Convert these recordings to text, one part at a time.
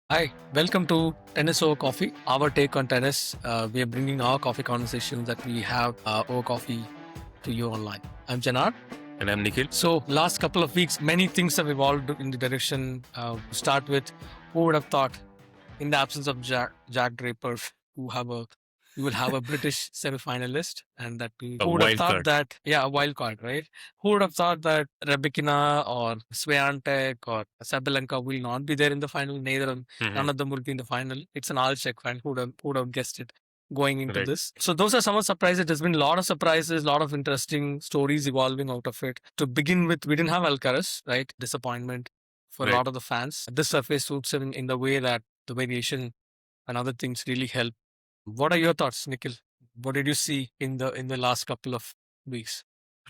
Hi, welcome to Tennis Over Coffee, our take on tennis. We are bringing our coffee conversations that we have over coffee to you online. I'm Janar. And I'm Nikhil. So, last couple of weeks, many things have evolved in the direction. To start with, who would have thought, in the absence of Jack Draper, we will have a British semi-finalist, and that we, A who would have wild thought card. that, yeah, a wild card, right? Who would have thought that Rebekina or Swiatek or Sabalenka will not be there in the final? None of them will be in the final. It's an all check fan. Who would have guessed it going into Right. this? So those are some of the surprises. There's been a lot of surprises, a lot of interesting stories evolving out of it. To begin with, we didn't have Alcaraz, right? Disappointment for a Right. lot of the fans. This surface suits him in the way that the variation and other things really help. What are your thoughts, Nikhil? What did you see in the last couple of weeks?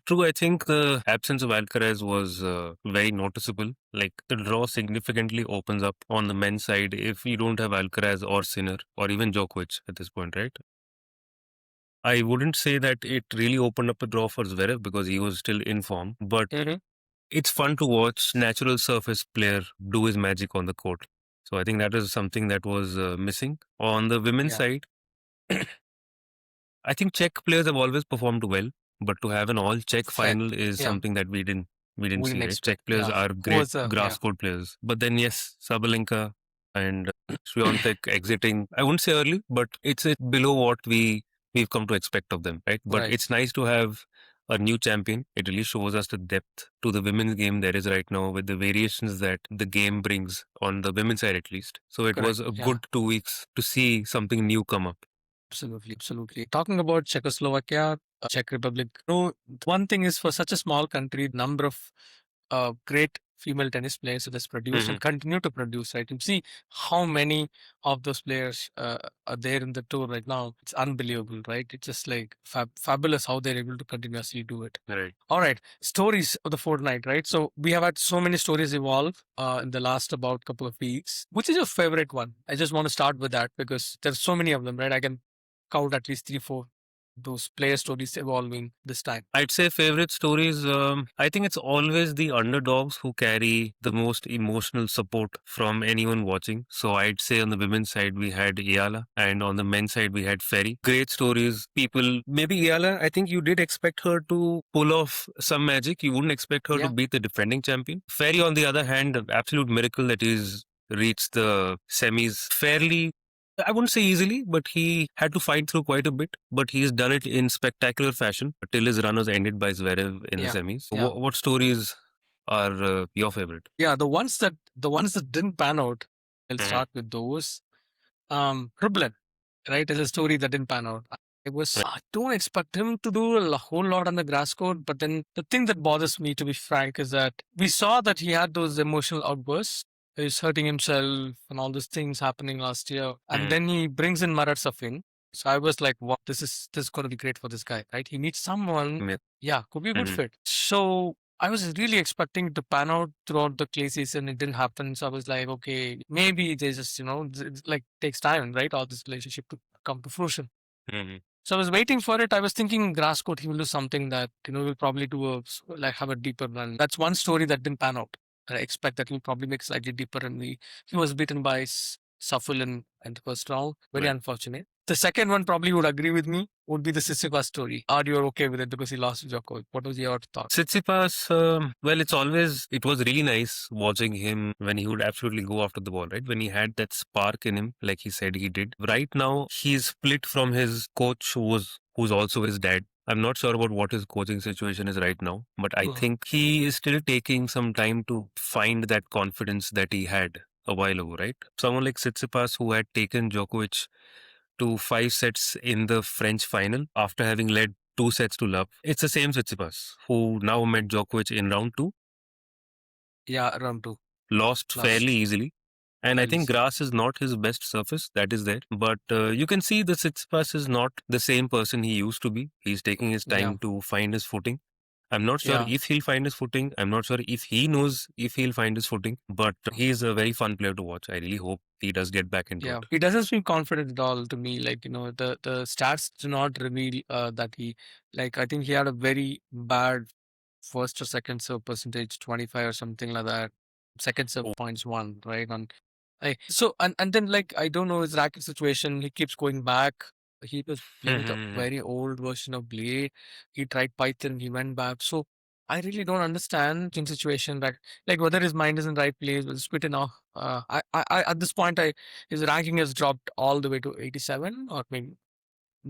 True, I think the absence of Alcaraz was very noticeable. Like the draw significantly opens up on the men's side if you don't have Alcaraz or Sinner or even Djokovic at this point, right? I wouldn't say that it really opened up a draw for Zverev because he was still in form, but it's fun to watch natural surface player do his magic on the court. So I think that is something that was missing. On the women's Yeah. side, I think Czech players have always performed well, but to have an all Czech Fair. final is Yeah. something that we didn't We see. didn't Right? expect. Czech players Yeah. are Who great was grass yeah. court players, but then yes, Sabalenka and Swiatek exiting. I wouldn't say early, but it's below what we've come to expect of them, right? But Right. it's nice to have a new champion. It really shows us the depth to the women's game there is right now with the variations that the game brings on the women's side at least. So it was a Yeah. good 2 weeks to see something new come up. Absolutely, absolutely. Talking about Czechoslovakia, Czech Republic, one thing is for such a small country, number of great female tennis players that has produced and continue to produce, right? You see how many of those players are there in the tour right now. It's unbelievable, right? It's just like fabulous how they're able to continuously do it. Right. All right, stories of the fortnight, right? So we have had so many stories evolve in the last about couple of weeks. Which is your favorite one? I just want to start with that because there's so many of them, right? I can count at least 3, 4 those player stories evolving this time. I'd say favorite stories. I think it's always the underdogs who carry the most emotional support from anyone watching. So I'd say on the women's side, we had Iala, and on the men's side, we had Fery. Great stories. People, maybe Iala, I think you did expect her to pull off some magic. You wouldn't expect her to beat the defending champion. Fery, on the other hand, an absolute miracle that he's reached the semis fairly. I wouldn't say easily, but he had to fight through quite a bit. But he's done it in spectacular fashion till his run was ended by Zverev in the semis. Yeah. What stories are your favorite? Yeah, the ones that didn't pan out, I'll start with those. Rublev, right, is a story that didn't pan out. I don't expect him to do a whole lot on the grass court, but then the thing that bothers me, to be frank, is that we saw that he had those emotional outbursts. He's hurting himself and all these things happening last year. And then he brings in Marat Safin. So I was like, wow, this is going to be great for this guy, right? He needs someone. Yeah, could be a good fit. So I was really expecting it to pan out throughout the clay season. It didn't happen. So I was like, okay, maybe they just, it's like takes time, right? All this relationship to come to fruition. So I was waiting for it. I was thinking grass court, he will do something that, will probably do have a deeper run. That's one story that didn't pan out. I expect that he'll probably make slightly deeper and he was beaten by Saful in the first round. Very unfortunate. The second one probably would agree with me would be the Tsitsipas story. Are you okay with it because he lost to Djokovic? What was your thought? Tsitsipas, well, it was really nice watching him when he would absolutely go after the ball, right? When he had that spark in him, like he said he did. Right now, he's split from his coach, who's also his dad. I'm not sure about what his coaching situation is right now, but I think he is still taking some time to find that confidence that he had a while ago, right? Someone like Tsitsipas who had taken Djokovic to 5 sets in the French final after having led 2 sets to love. It's the same Tsitsipas who now met Djokovic in round 2. Yeah, round 2. Lost fairly easily. And I think grass is not his best surface. That is there. But you can see the Tsitsipas is not the same person he used to be. He's taking his time to find his footing. I'm not sure if he'll find his footing. I'm not sure if he knows if he'll find his footing. But he's a very fun player to watch. I really hope he does get back into it. He doesn't seem confident at all to me. Like, the stats do not reveal that I think he had a very bad first or second serve percentage, 25 or something like that. Second serve points 1, right? And then like I don't know his racket situation. He keeps going back. He was playing with a very old version of Blade. He tried Python. He went back. So I really don't understand in situation that like whether his mind is in the right place. Whether it's fit enough. I at this point his ranking has dropped all the way to 87 or maybe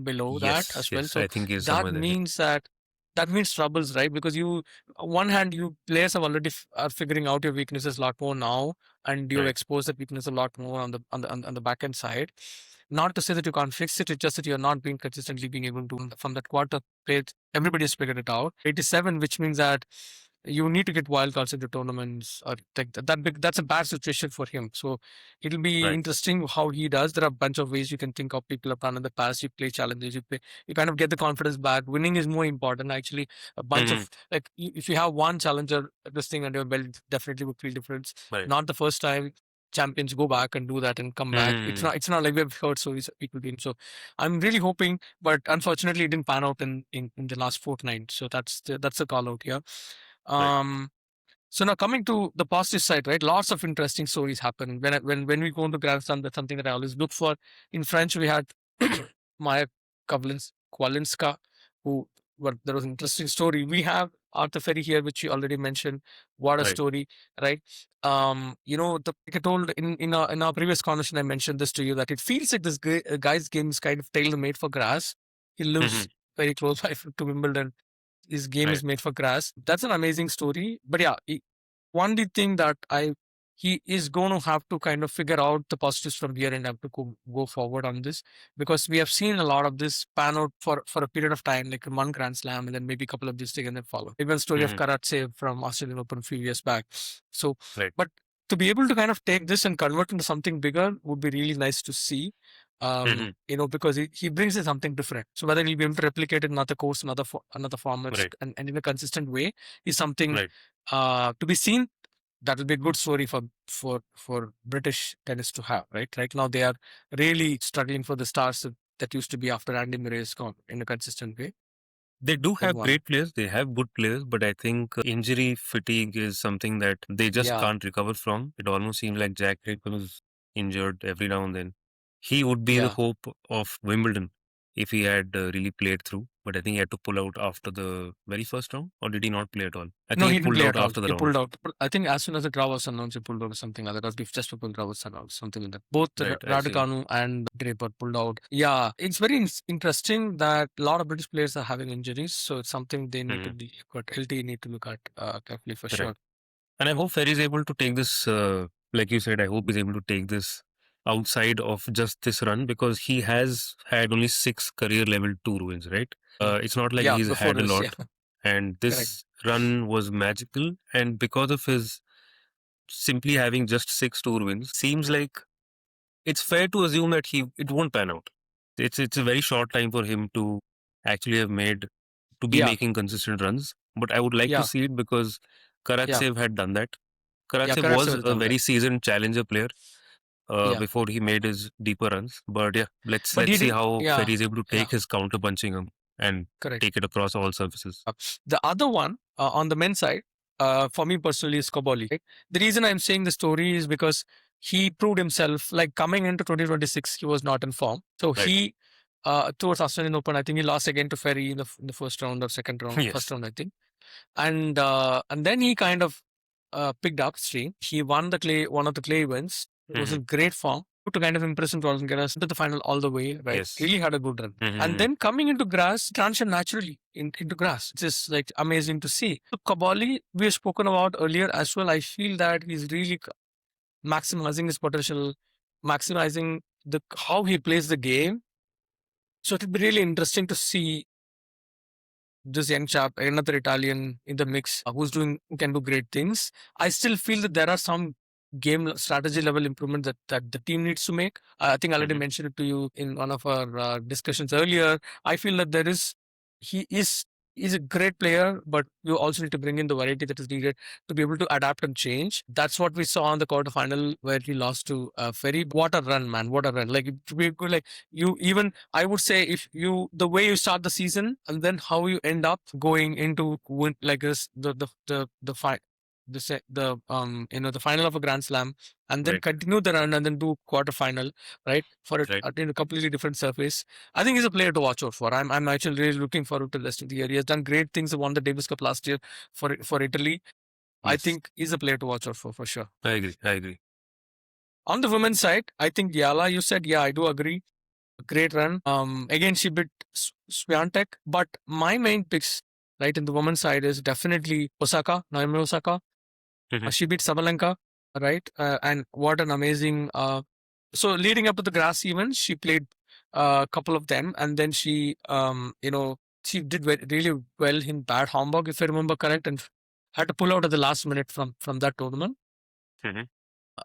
below that Yes, as well. yes, So I think he's that somewhere there. Yeah. means that means troubles, right? Because you, on one hand, you players have already are figuring out your weaknesses a lot more now, and you've Right. exposed that weakness a lot more on the back end side. Not to say that you can't fix it, it's just that you're not being consistently being able to from that quarter plate. Everybody's figured it out. 87, which means that you need to get wild cards into tournaments or like that's a bad situation for him. So it'll be Right. interesting how he does. There are a bunch of ways you can think of. People have done in the past. You play challenges, you kind of get the confidence back. Winning is more important actually. A bunch Mhm. of like if you have one challenger this thing under your belt, definitely would feel different. Right. Not the first time champions go back and do that and come back. Mhm. It's not like we've heard stories of people being so. I'm really hoping, but unfortunately it didn't pan out in the last fortnight. So that's the call out here. Right. um so now coming to the positive side, right? Lots of interesting stories happen when we go into Grand Slam. That's something that I always look for. In French, we had Maya Kowalinska, who there was an interesting story. We have Arthur Fery here, which you already mentioned. What a Right. story, right? Like I told in our previous conversation, I mentioned this to you that it feels like this guy's game is kind of tailor made for grass. He lives Mhm. very close by to Wimbledon. His game is Right. made for grass. That's an amazing story. But yeah, only thing that he is going to have to kind of figure out the positives from here and have to go forward on this because we have seen a lot of this pan out for a period of time, like one Grand Slam and then maybe a couple of these things and then follow. Even story of Mhm. Karatsev from Australian Open a few years back. So, Right. but to be able to kind of take this and convert into something bigger would be really nice to see. Mhm. Because he brings in something different. So whether he'll be able to replicate it in another course, another formats, Right. and in a consistent way is something Right. to be seen. That will be a good story for British tennis to have. Right now they are really struggling for the stars that used to be after Andy Murray's gone in a consistent way. They do That's have one. great players. They have good players, but I think injury fatigue is something that they just Yeah, can't recover from. It almost seemed like Jack Draper was injured every now and then. He would be the yeah. hope of Wimbledon if he had really played through. But I think he had to pull out after the very first round, or did he not play at all? I No, think he he didn't pulled play out at all. after the He round. pulled out. I think as soon as the draw was announced, he pulled out or something like that. Or just before the draw was announced, something like that. Both Right, I see. Raducanu and Draper pulled out. Yeah, it's very interesting that a lot of British players are having injuries. So it's something they need to Mhm. be, but LT need to look at carefully for Right. sure. And I hope Ferry is able to take this, like you said, I hope he's able to take this outside of just this run because he has had only 6 career level tour wins, right? It's not like Yeah, he's before had a this, lot. yeah, And correct. this run was magical. And because of his simply having just 6 tour wins, seems like it's fair to assume that it won't pan out. It's a very short time for him to actually have made to be Yeah, making consistent runs. But I would like to yeah, see it because yeah, Karatsev had done that. yeah. Karatsev Karatsev was has a done that. very seasoned challenger player Yeah, before he made his deeper runs. But yeah, but let's he see didn't. how Yeah, Ferry is able to yeah, take his counter punching and correct. take it across all surfaces. The other one on the men's side, for me personally, is Cobolli. Right? The reason I'm saying the story is because he proved himself. Like coming into 2026, he was not in form. So Right. he, towards Australian Open, I think he lost again to Ferry in the first round or second round, first Yes. round, I think. And then he kind of picked up stream. He won one of the clay events. It was Hmm. in great form to kind of impress him to get us into the final all the way. Right, Yes. really had a good run. And Hmm. then coming into grass, transition naturally into grass. It's just like amazing to see. So Kabali, we have spoken about earlier as well. I feel that he's really maximizing his potential, maximizing the how he plays the game. So it'll be really interesting to see this young chap, another Italian in the mix, who can do great things. I still feel that there are some game strategy level improvement that the team needs to make. I think I already Hmm. mentioned it to you in one of our discussions earlier. I feel that he is he's a great player, but you also need to bring in the variety that is needed to be able to adapt and change. That's what we saw in the quarterfinal where he lost to Ferry. What a run, man! What a run! Like to be good, like you even I would say if you the way you start the season and then how you end up going into win like this the fight. the final of a Grand Slam, and then Right. continue the run and then do quarterfinal, right? For it Right. in a completely different surface. I think he's a player to watch out for. I'm actually really looking forward to the rest of the year. He has done great things. He won the Davis Cup last year for Italy. I Yes. think he's a player to watch out for sure. I agree. On the women's side, I think Yala, you said, yeah, I do agree. Great run. Again, she beat Swiatek, but my main picks, right, in the women's side is definitely Osaka, Naomi Osaka. Mhm. She beat Sabalenka, right? And what an amazing. So leading up to the grass event, she played a couple of them, and then she, she did really well in Bad Homburg, if I remember correct, and had to pull out at the last minute from that tournament. Mhm.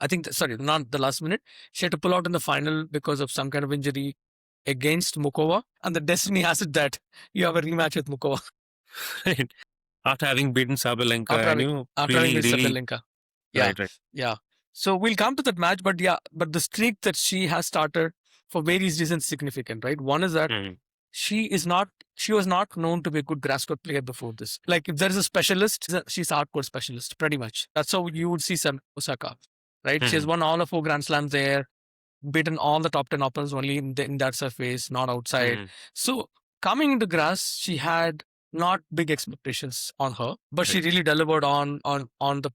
I think, sorry, not the last minute. She had to pull out in the final because of some kind of injury against Muchová. And the destiny has it that you have a rematch with Muchová Right. After having beaten Sabalenka after and having beat really Sabalenka. Yeah, right. yeah. So we'll come to that match, but yeah, but the streak that she has started for various reasons significant, right? One is that Mhm. she was not known to be a good grass court player before this. Like if there is a specialist, she's a hardcore specialist, pretty much. That's how you would see some Osaka, right? She has Mhm. won all of 4 Grand Slams there, beaten all the top 10 opponents only in that surface, not outside. Mhm. So coming into grass, she had not big expectations on her, but she Right. really delivered on the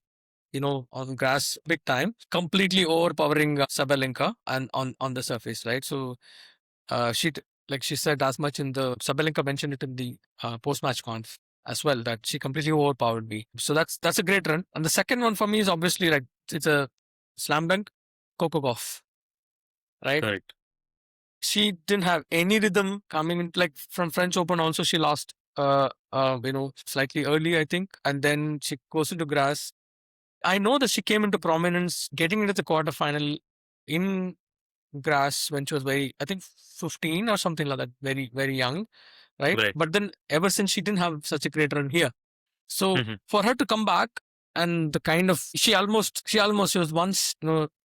on grass big time, completely overpowering Sabalenka and on the surface, right? So like she said as much in the Sabalenka mentioned it in the post match conf as well that she completely overpowered me. So that's a great run. And the second one for me is obviously like it's a slam dunk, Coco Gauff, right? Right. She didn't have any rhythm coming in like from French Open. Also, she lost slightly early, I think, and then she goes into grass. I know that she came into prominence getting into the quarterfinal in grass when she was I think 15 or something like that, very, very young, right? Right. But then ever since she didn't have such a great run here. So Mhm. for her to come back and the kind of she was one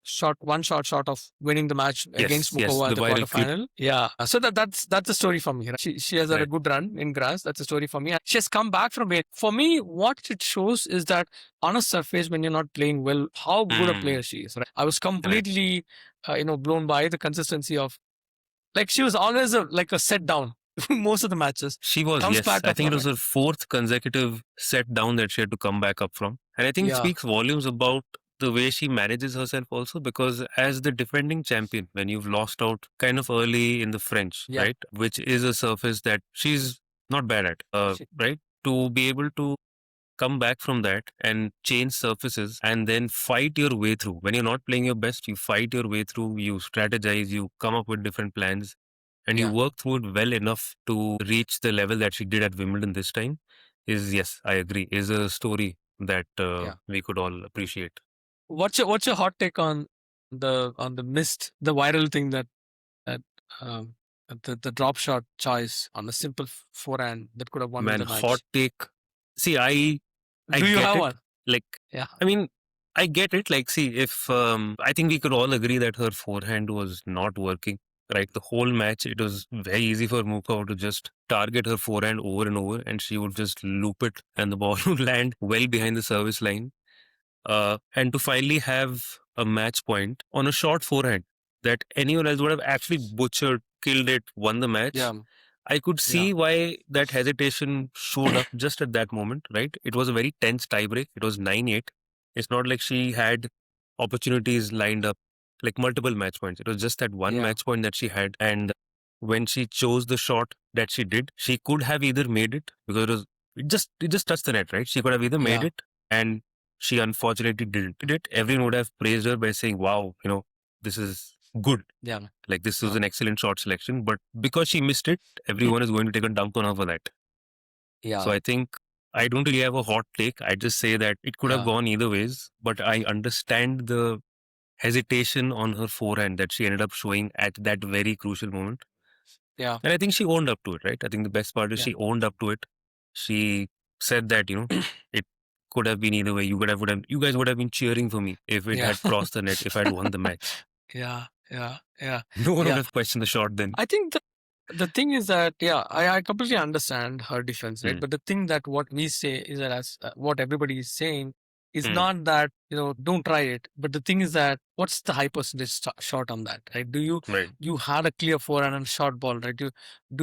shot short of winning the match against Yes. Muchová The at the viral clip. quarterfinal. Yeah. So that's a story for me. Right? She has had a Right. good run in grass. That's a story for me. And she has come back from it. For me, what it shows is that on a surface when you're not playing well, how good a player Mhm. she is. Right? I was Right. completely blown by the consistency of like she was always like a set down most of the matches. She was, Comes yes. back I up think it from was it. her fourth consecutive set down that she had to come back up from. And I think it Yeah. speaks volumes about the way she manages herself also, because as the defending champion, when you've lost out kind of early in the French, Yeah. right, which is a surface that she's not bad at, right, to be able to come back from that and change surfaces and then fight your way through. When you're not playing your best, you fight your way through, you strategize, you come up with different plans, and you Yeah. work through it well enough to reach the level that she did at Wimbledon this time is, yes, I agree, is a story that Yeah. we could all appreciate. What's your hot take on the missed the viral thing that um the drop shot choice on a simple forehand that could have won Man, the hot match? take. See, I Do you get have it. one? Like, Yeah. I mean, I get it. Like, see, if I think we could all agree that her forehand was not working, right? The whole match, it was very easy for Muchová to just target her forehand over and over, and she would just loop it, and the ball would land well behind the service line. And to finally have a match point on a short forehand that anyone else would have actually butchered, killed it, won the match. Yeah. I could Yeah. see why that hesitation showed up just at that moment, right? It was a very tense tiebreak. It was 9-8. It's not like she had opportunities lined up, like multiple match points. It was just that one Yeah. match point that she had. And when she chose the shot that she did, she could have either made it because it just touched the net, right? She could have either made Yeah. it, and she unfortunately didn't. Did it? Everyone would have praised her by saying, wow, this is good. Yeah. Like, this was Yeah. an excellent shot selection. But because she missed it, everyone is going to take a dunk on her for that. So Yeah. I think I don't really have a hot take. I just say that it could have Yeah. gone either ways, but I understand the hesitation on her forehand that she ended up showing at that very crucial moment. Yeah. And I think she owned up to it, right? I think the best part is Yeah. she owned up to it. She said that, it could have been either way. You guys would have been cheering for me if it Yeah. had crossed the net, if I'd won the match. Yeah. Yeah. Yeah. No one would Yeah. have questioned the shot then. I think the thing is that I completely understand her defense, right? Hmm. But the thing that what we say is that as what everybody is saying It's not that, don't try it. But the thing is that what's the high percentage shot on that, right? You had a clear forehand and short ball, right? Do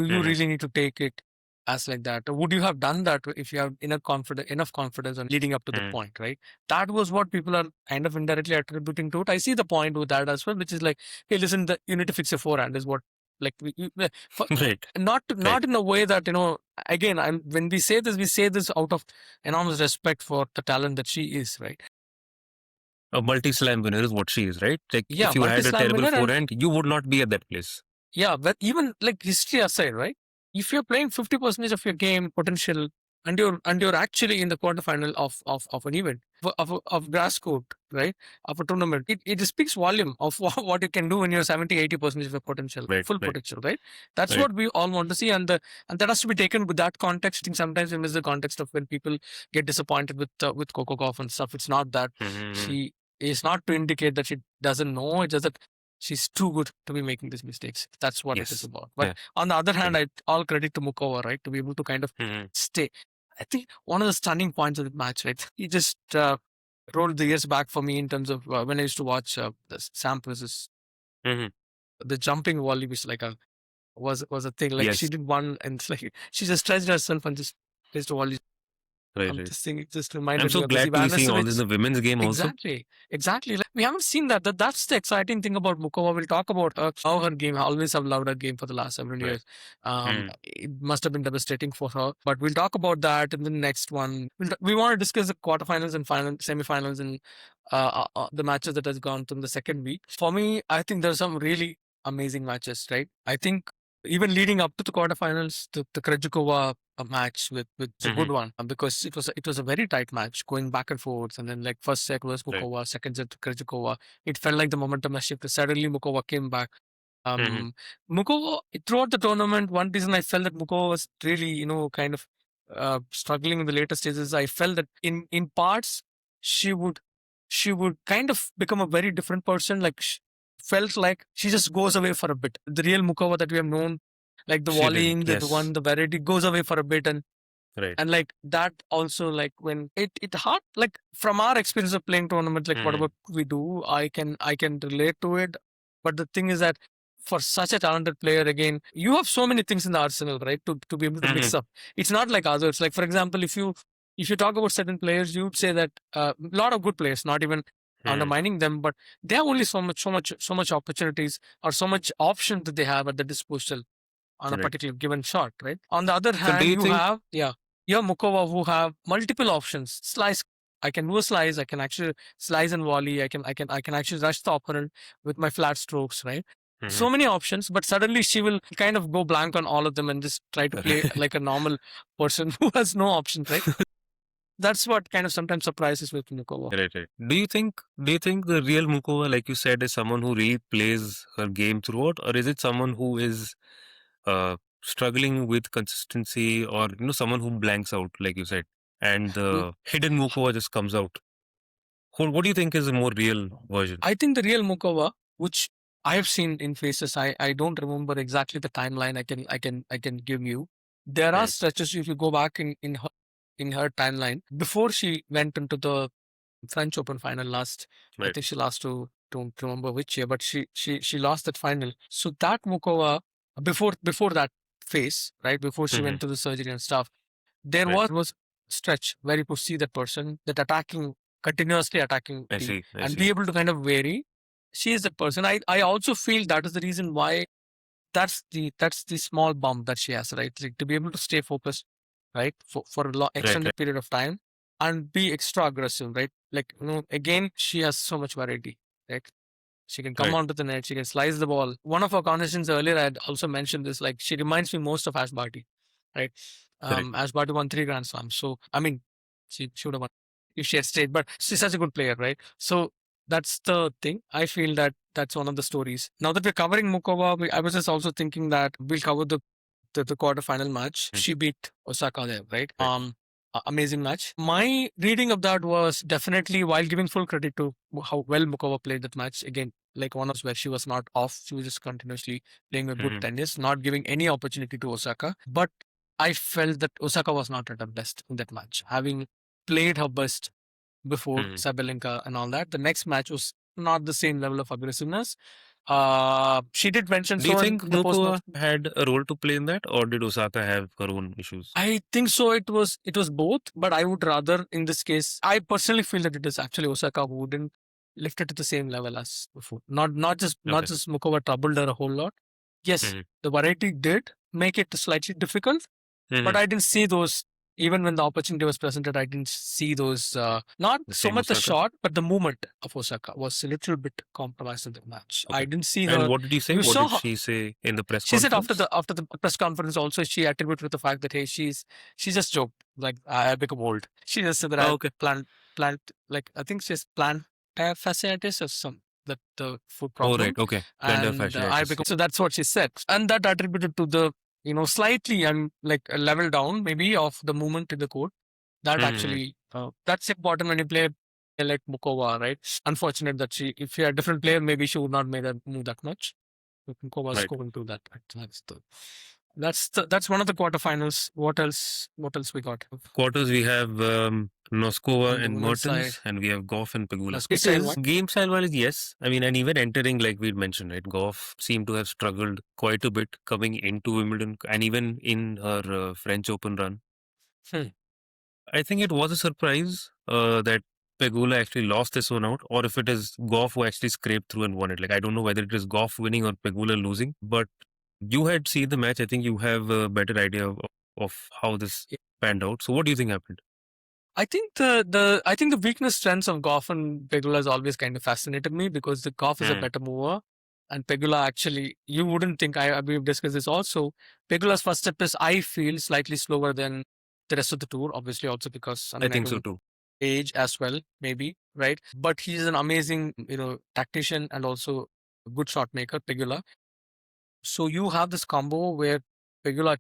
you really need to take it as like that? Or would you have done that if you have enough confidence on leading up to the point, right? That was what people are kind of indirectly attributing to it. I see the point with that as well, which is like, hey, listen, you need to fix your forehand is what, like, Right. not in a way that, again, when we say this out of enormous respect for the talent that she is, right? A multi-slam winner is what she is, right? Like, Yeah, if you had a multi-slam terrible winner, and forehand, you would not be at that place. yeah, but even like history aside, right? If you're playing 50% of your game potential and you're actually in the quarterfinal of an event of grass court, right? Of a tournament, it speaks volume of what you can do when you're 70-80% of your potential, Right, full right. potential, right? That's Right. what we all want to see, and that has to be taken with that context. I think sometimes we miss the context of when people get disappointed with Coco Gauff and stuff. It's not that she is not to indicate that she doesn't know. It's just that she's too good to be making these mistakes. That's what it is Yes. about. But Yeah. on the other hand, all credit to Muchová, right? To be able to kind of stay. I think one of the stunning points of the match, right? He just rolled the years back for me in terms of when I used to watch the Sam versus the jumping volley, which like was a thing. Like she Yes. did one, and it's like she just stretched herself and just placed a volley. Right, I'm right. just thinking, it just I'm reminded so me of this glad to be seeing all this in the women's game also. Exactly. Like, we haven't seen that. That's the exciting thing about Muchová. We'll talk about her game. I always have loved her game for the last several years. It must have been devastating for her. But we'll talk about that in the next one. We want to discuss the quarterfinals and semifinals and the matches that has gone through the second week. For me, I think there's some really amazing matches, right? I think even leading up to the quarterfinals, the Krejcikova match with a good one, because it was a very tight match going back and forth, and then like first set was Muchová, second set Krejcikova. It felt like the momentum has shifted. Suddenly Muchová came back. Muchová throughout the tournament, one reason I felt that Muchová was really kind of struggling in the later stages. I felt that in parts she would kind of become a very different person. Like felt like she just goes away for a bit. The real Muchová that we have known, like the volleying, the one, the variety goes away for a bit, and like that also, like when it hard, like from our experience of playing tournaments, like whatever we do, I can relate to it. But the thing is that for such a talented player, again, you have so many things in the arsenal, right? To be able to mix up. It's not like others. Like for example, if you talk about certain players, you'd say that a lot of good players, not even undermining them, but they have only so much opportunities or so much options that they have at the disposal on a particular given shot, right? On the other hand, you have Muchová who have multiple options. Slice, I can do a slice. I can actually slice and volley. I can actually rush the opponent with my flat strokes, right? So many options, but suddenly she will kind of go blank on all of them and just try to play like a normal person who has no options, right? That's what kind of sometimes surprises with Muchová. Right. Do you think the real Muchová, like you said, is someone who really plays her game throughout, or is it someone who is struggling with consistency, or someone who blanks out, like you said, and the hidden Muchová just comes out? What do you think is a more real version? I think the real Muchová, which I have seen in faces, I don't remember exactly the timeline. I can give you. There are stretches if you go back in her timeline before she went into the French Open final last. I think she lost to, don't remember which year, but she lost that final. So that Muchová before that phase, right, before she went to the surgery and stuff, there was stretch where you could see that person that continuously attacking I the, see. and be able to kind of vary. She is that person. I also feel that is the reason why that's the small bump that she has, right? Like, to be able to stay focused, right, for a extended period of time and be extra aggressive, right? Like, again, she has so much variety, right? She can come onto the net, she can slice the ball. One of our conversations earlier, I had also mentioned this, like, she reminds me most of Ash Barty, right? Ash Barty won 3 Grand Slams. So, I mean, she should have won if she had stayed, but she's such a good player, right? So, that's the thing. I feel that that's one of the stories. Now that we're covering Muchová, I was just also thinking that we'll cover the quarterfinal match. She beat Osaka there, right? Amazing match. My reading of that was definitely, while giving full credit to how well Muchová played that match, again, like one of those where she was not off, she was just continuously playing a good tennis, not giving any opportunity to Osaka. But I felt that Osaka was not at her best in that match, having played her best before Hmm. Sabalenka and all that. The next match was not the same level of aggressiveness. She did mention Do you so in think the post match. Muchová had a role to play in that, or did Osaka have her own issues? I think so. It was both, but I would rather in this case. I personally feel that it is actually Osaka who didn't lift it to the same level as before. Not Okay. just Muchová troubled her a whole lot. Yes, Mhm. the variety did make it slightly difficult, but Mhm. I didn't see those. Even when the opportunity was presented, I didn't see those. Not The so same much the Osaka. shot, but the movement of Osaka was a little bit compromised in the match. I Okay. didn't see And her. what did you say? You What saw did her. she say in the press She said conference? after the press conference also she attributed with the fact that hey she just joked like I become old. She just said that Oh, I okay. plant like I think she's plant fasciitis or some that the food Oh, problem right. Okay. Plantar and I fasciitis. become so that's what she said and that attributed to the slightly and like a level down maybe of the movement in the court that Mhm. actually that's important when you play like Muchová, right? Unfortunate that if she had a different player maybe she would not make that move that much. Coco was Right. going to that. That's one of the quarterfinals. What else? What else we got? Quarters, we have Nosková On the and women's side, Mertens, and we have Gauff and Pegula. Nosková It style is one. game style wise, yes. I mean, and even entering, like we'd mentioned, right? Gauff seemed to have struggled quite a bit coming into Wimbledon and even in her French Open run. Hmm. I think it was a surprise that Pegula actually lost this one out, or if it is Gauff who actually scraped through and won it. Like, I don't know whether it is Gauff winning or Pegula losing, but you had seen the match. I think you have a better idea of how this Yeah. panned out. So, what do you think happened? I think the weakness strengths of Goff and Pegula has always kind of fascinated me because the Goff is a Hmm. better mover. And Pegula actually, you wouldn't think, we've discussed this also. Pegula's first step is, I feel, slightly slower than the rest of the tour, obviously, also because, I I think so don't too. age as well, maybe, right? But he's an amazing, tactician and also a good shot maker, Pegula. So you have this combo where Pegula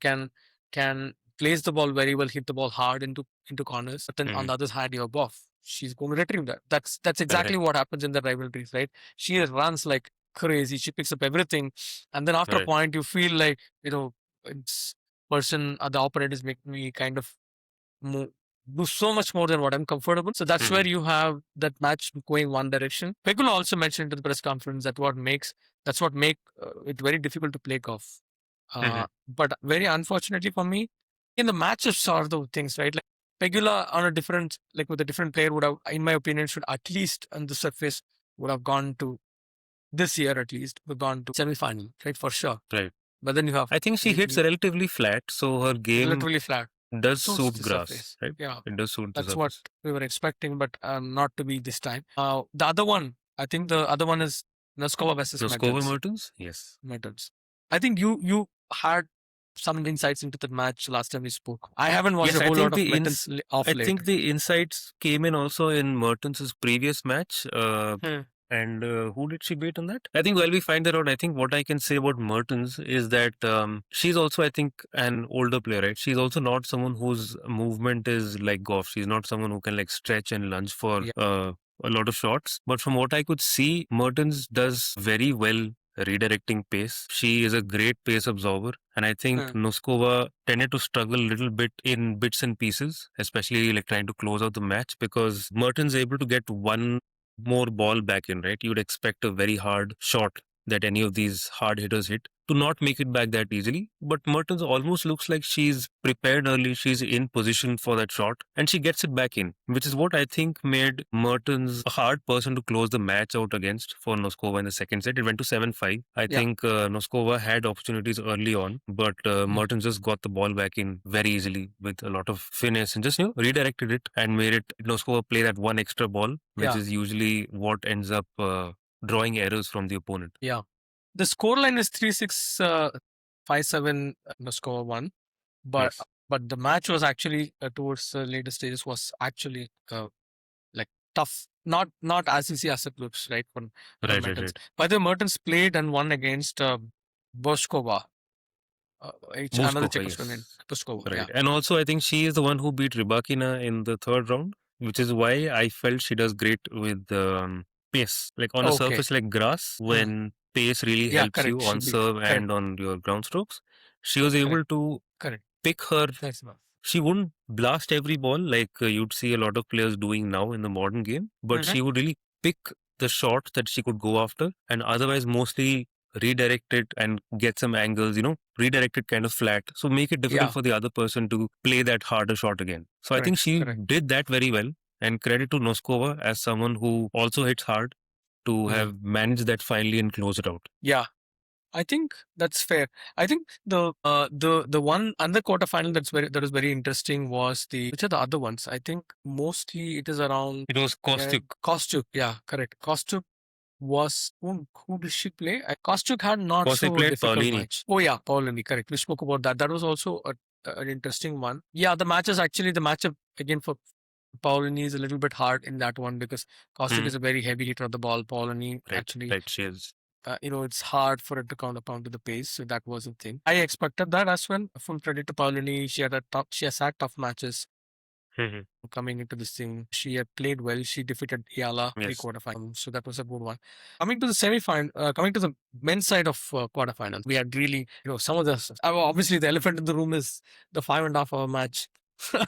can place the ball very well, hit the ball hard into corners. But then on Hmm. the other side, you're Buff. She's going to retrieve that. That's exactly Correct. what happens in the rivalries, right? She runs like crazy. She picks up everything, and then after a Right. point, you feel like it's the opponent is making me kind of mo- do so much more than what I'm comfortable. So that's Hmm. where you have that match going one direction. Pegula also mentioned in the press conference that's what make it very difficult to play golf. Hmm. But very unfortunately for me, in the matches sort of things, right? Like Pegula on a different, like with a different player would have, in my opinion, should at least on the surface would have gone to this year at least, would have gone to semi-final, right? For sure. Right. But then you have I think she hits the relatively flat, so her game relatively flat. does Suits suit the grass, surface. right? Yeah. It does suit the That's what surface. we were expecting, but not to be this time. The other one, I think the other one is Nosková versus Nosková Mertens. Mertens? Yes. Mertens. I think you had some insights into the match last time we spoke. I haven't watched Yes, a I whole think lot of Mertens off I late. think the insights came in also in Mertens' previous match. Hmm. And who did she beat on that? I think while we find that out, I think what I can say about Mertens is that she's also, I think, an older player, right? She's also not someone whose movement is like Goff. She's not someone who can like stretch and lunge for Yeah. a lot of shots. But from what I could see, Mertens does very well redirecting pace. She is a great pace absorber. And I think Hmm. Nosková tended to struggle a little bit in bits and pieces, especially like trying to close out the match because Mertens able to get one more ball back in, right? You'd expect a very hard shot that any of these hard hitters hit to not make it back that easily. But Mertens almost looks like she's prepared early. She's in position for that shot and she gets it back in, which is what I think made Mertens a hard person to close the match out against for Nosková in the second set. It went to 7-5. I Yeah. think Nosková had opportunities early on, but Mertens just got the ball back in very easily with a lot of finesse and just, redirected it and made it Nosková play that one extra ball, which Yeah. is usually what ends up drawing errors from the opponent. Yeah. The scoreline is 3-6, 5-7. Nosková won, but Yes. but the match was actually towards the later stages was actually like tough. Not as easy as it looks, right? For Right, right, Mertens. right. By the way, Mertens played and won against Boskova, another Muskova, Czechoslovakian. yes. Boskova, yeah. Right. And also, I think she is the one who beat Rybakina in the third round, which is why I felt she does great with pace. Like on a Okay. surface like grass, when pace really Yeah, helps correct. you She on beat. serve Correct. and on your ground strokes, she was able to Correct. pick her That's enough. she wouldn't blast every ball like you'd see a lot of players doing now in the modern game, but Mhm. she would really pick the shot that she could go after, and otherwise mostly redirect it and get some angles, redirect it kind of flat. So make it difficult Yeah, for the other person to play that harder shot again. So I think correct, she correct. did that very well. And credit to Noskova as someone who also hits hard to Mm. have managed that finally and close it out. Yeah, I think that's fair. I think the one other quarterfinal that was very interesting was which are the other ones? I think mostly it is around It was Kostyuk. Kostyuk. Yeah, correct. Kostyuk was who did she play? Kostyuk had not Kostyuk so played difficult Paulini. match. Oh yeah, Paulini. Correct. We spoke about that. That was also an interesting one. Yeah, the matchup again for Paulini is a little bit hard in that one because Kostyuk is a very heavy hitter of the ball. Paulini Right, actually right, she is. it's hard for it to counterpound to the pace. So that was a thing. I expected that as well. Full credit to Paulini. She has had tough matches Mhm. coming into this thing. She had played well. She defeated Iala Yes. pre-quarterfinal. So that was a good one. Coming to the coming to the men's side of quarterfinals, we had really, some of the, obviously the elephant in the room is the 5.5 hour match.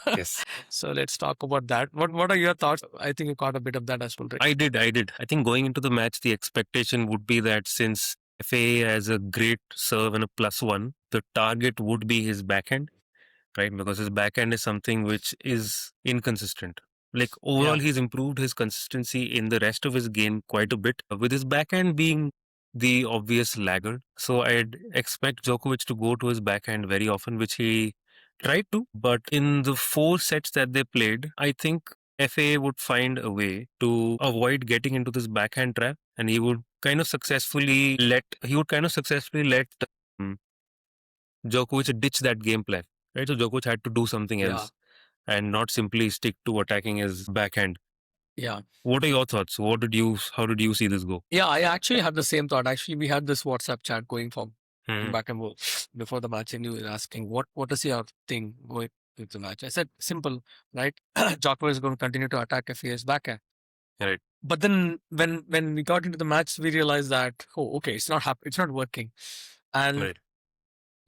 Yes. So let's talk about that. What are your thoughts? I think you caught a bit of that as well, right? I did. I think going into the match, the expectation would be that since FA has a great serve and a +1, the target would be his backhand, right? Because his backhand is something which is inconsistent. Like overall, Yeah. he's improved his consistency in the rest of his game quite a bit, with his backhand being the obvious laggard. So I'd expect Djokovic to go to his backhand very often, which he tried to. But in the 4 sets that they played, I think FA would find a way to avoid getting into this backhand trap, and he would kind of successfully let um, Djokovic ditch that game plan. Right, so Djokovic had to do something Yeah. else and not simply stick to attacking his backhand. Yeah. What are your thoughts? How did you see this go? Yeah, I actually had the same thought. Actually, we had this WhatsApp chat going from Hmm. back and forth before the match, and you were asking what is your thing going with the match. I said simple, right? Djokovic is going to continue to attack if he is backhand. Right. But then when we got into the match, we realized that okay, it's not working, and Right.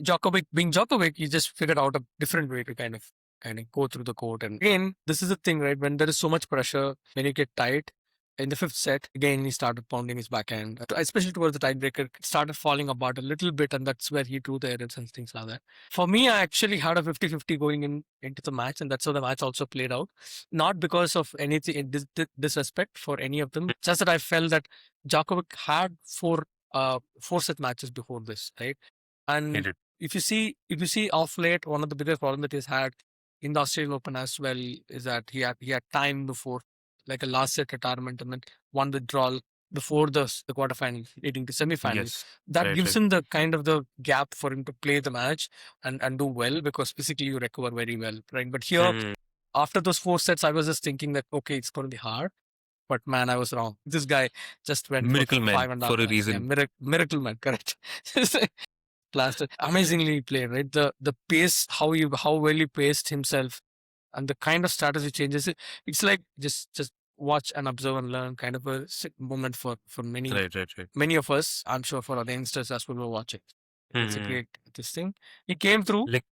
Djokovic, being Djokovic, he just figured out a different way to kind of go through the court. And again, this is the thing, right? When there is so much pressure, when you get tight in the fifth set, again he started pounding his backhand, especially towards the tiebreaker. It started falling apart a little bit, and that's where he drew the errors and things like that. For me, I actually had a 50-50 going into the match, and that's how the match also played out. Not because of anything disrespect for any of them, just that I felt that Djokovic had four set matches before this, right? He And did. if you see off late, one of the biggest problems that he's had in the Australian Open as well is that he had time before, like a last set retirement and then one withdrawal before the quarterfinals leading to semifinals. Yes. That Right. gives Right. him the kind of the gap for him to play the match and do well because physically you recover very well, right? But here, Hmm. after those 4 sets, I was just thinking that okay, it's going to be hard. But man, I was wrong. This guy just went for Miracle man five and a for half a hours. Yeah, reason. miracle man, correct. Plaster amazingly played, right? The pace, how well he paced himself, and the kind of strategy changes. It's like just watch and observe and learn kind of a moment for many Right. Right. Right. many of us. I'm sure for other youngsters as well who are watching. It's a Hmm. great this thing. He came through Like.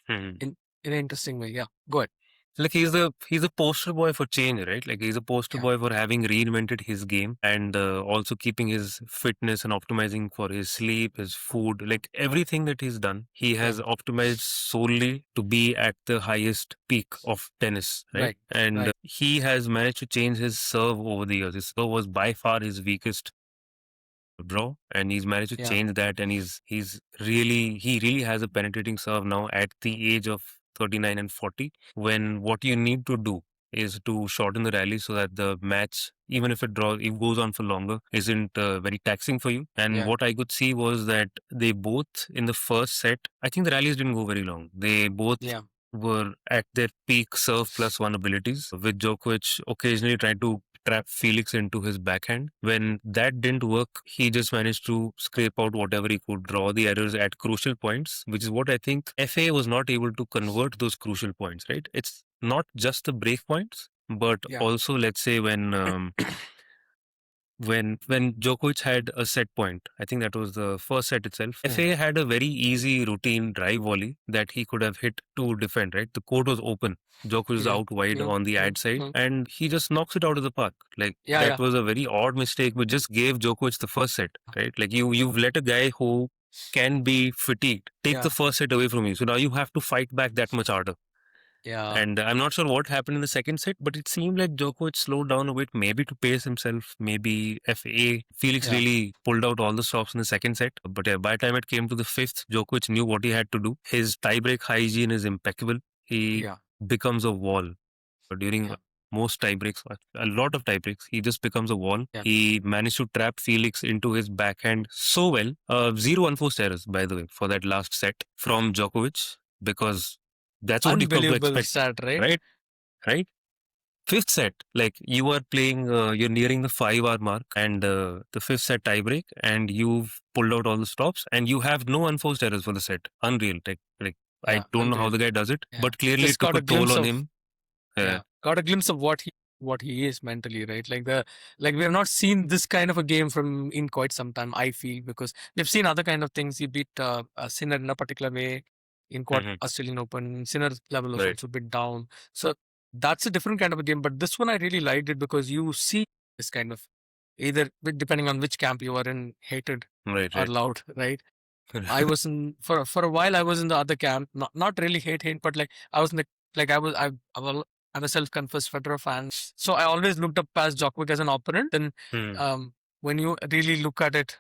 Hmm. in an interesting way. Yeah, go ahead. Like he's a poster boy for change, right? Like he's a poster Yeah, boy for having reinvented his game and also keeping his fitness and optimizing for his sleep, his food, like everything that he's done. He has correct. optimized solely to be at the highest peak of tennis, right? Right, And right. he has managed to change his serve over the years. His serve was by far his weakest draw, and he's managed to Yeah, change that, and he really has a penetrating serve now at the age of 39 and 40, when what you need to do is to shorten the rally so that the match, even if it goes on for longer, isn't very taxing for you. And yeah, what I could see was that they both in the first set, I think the rallies didn't go very long. They both yeah, were at their peak serve +1 abilities, with Djokovic occasionally trying to trap Felix into his backhand. When that didn't work, he just managed to scrape out whatever he could, draw the errors at crucial points, which is what I think FA was not able to convert those crucial points, right? It's not just the break points, but yeah, also, let's say, when when Djokovic had a set point, I think that was the first set itself. Mm. FA had a very easy routine drive volley that he could have hit to defend, right? The court was open. Djokovic was Yeah. out wide Yeah. on the ad side, and he just knocks it out of the park. Like Yeah, that was a very odd mistake, but just gave Djokovic the first set, right? Like you've let a guy who can be fatigued take the first set away from you. So now you have to fight back that much harder. Yeah. And I'm not sure what happened in the second set, but it seemed like Djokovic slowed down a bit, maybe to pace himself, maybe FA. Felix Yeah. really pulled out all the stops in the second set. But yeah, by the time it came to the fifth, Djokovic knew what he had to do. His tiebreak hygiene is impeccable. He Yeah. becomes a wall during Yeah. most tiebreaks, a lot of tiebreaks. He just becomes a wall. Yeah. He managed to trap Felix into his backhand so well. Zero unforced errors, by the way, for that last set from Djokovic, because that's what you come to Unbelievable expect, set, right? right? Fifth set, like you are playing, you're nearing the 5 hour mark, and the fifth set tiebreak, and you've pulled out all the stops, and you have no unforced errors for the set. Unreal. Like I Yeah, don't know how unreal. the guy does it, Yeah. but clearly Just it took got a a toll glimpse on of him. got a glimpse of what he is mentally, right? Like we have not seen this kind of a game from in quite some time, I feel, because we've seen other kind of things. He beat Sinner in a particular way in Australian Open. Sinner's level was Right. also a bit down. So that's a different kind of a game. But this one I really liked it because you see this kind of either depending on which camp you are in, hated Right, or right. loved, right? I was in for a while. I was in the other camp, not really hate, but like I was in the like I'm a self-confessed Federer fan, so I always looked up past Djokovic as an opponent. And when you really look at it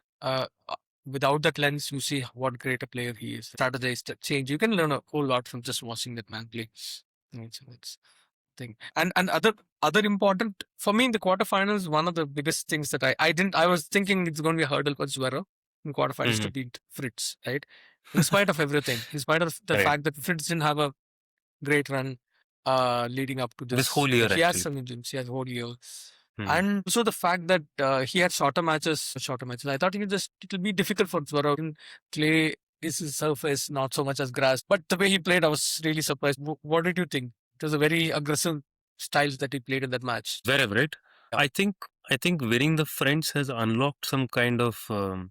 without that lens, you see what great a player he is. Strategies that change. You can learn a whole lot from just watching that man play. It's thing. And other important for me in the quarterfinals, one of the biggest things that I was thinking it's going to be a hurdle for Zverev in quarterfinals to beat Fritz, right? In spite of everything, in spite of the Right. fact that Fritz didn't have a great run leading up to This whole year, he has actually. some injuries, he has a whole year. And so the fact that he had shorter matches, I thought it'll be difficult for Zverev. In clay is his surface, not so much as grass. But the way he played, I was really surprised. What did you think? It was a very aggressive styles that he played in that match. Zverev, right? Yeah. I think winning the French has unlocked some kind of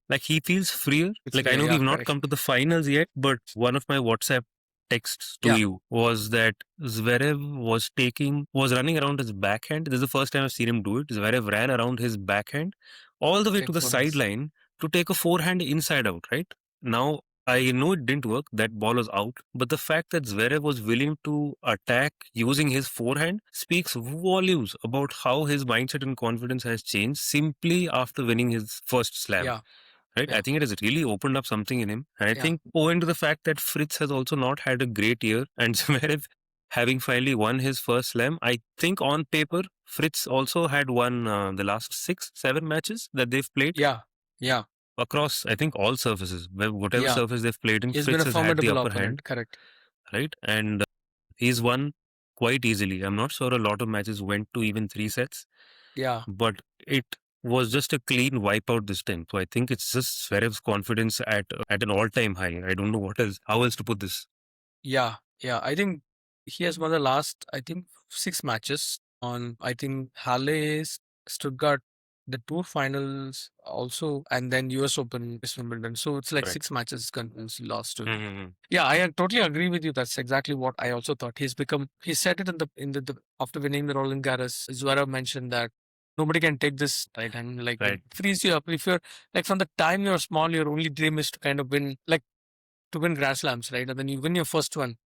like he feels freer. Like I know Yeah, we've not correct. come to the finals yet, but one of my WhatsApp texts to you was that Zverev was running around his backhand. This is the first time I've seen him do it. Zverev ran around his backhand all the way to the sideline to take a forehand inside out, right? Now I know it didn't work. That ball was out. But the fact that Zverev was willing to attack using his forehand speaks volumes about how his mindset and confidence has changed simply after winning his first slam. Yeah. Right? Yeah. I think it has really opened up something in him. And I think owing to the fact that Fritz has also not had a great year and Zverev having finally won his first slam, I think on paper, Fritz also had won the last 6-7 matches that they've played. Yeah. Across, I think, all surfaces, whatever surface they've played in, He's Fritz been a has had the formidable upper opponent, hand. correct. Right? And he's won quite easily. I'm not sure a lot of matches went to even 3 sets. Yeah. But it was just a clean wipeout this time. So I think it's just Zverev's confidence at an all-time high. I don't know how else to put this. Yeah. I think he has won the last, 6 matches on, Halle, Stuttgart, the tour finals also, and then US Open, Wimbledon. So it's like 6 matches he lost to. Yeah, I totally agree with you. That's exactly what I also thought. He said it in the after winning the Roland Garros. Zverev mentioned that nobody can take this, right? And like it frees you up. If you're like from the time you're small, your only dream is to kind of win, like to win Grand Slams, right? And then you win your first one.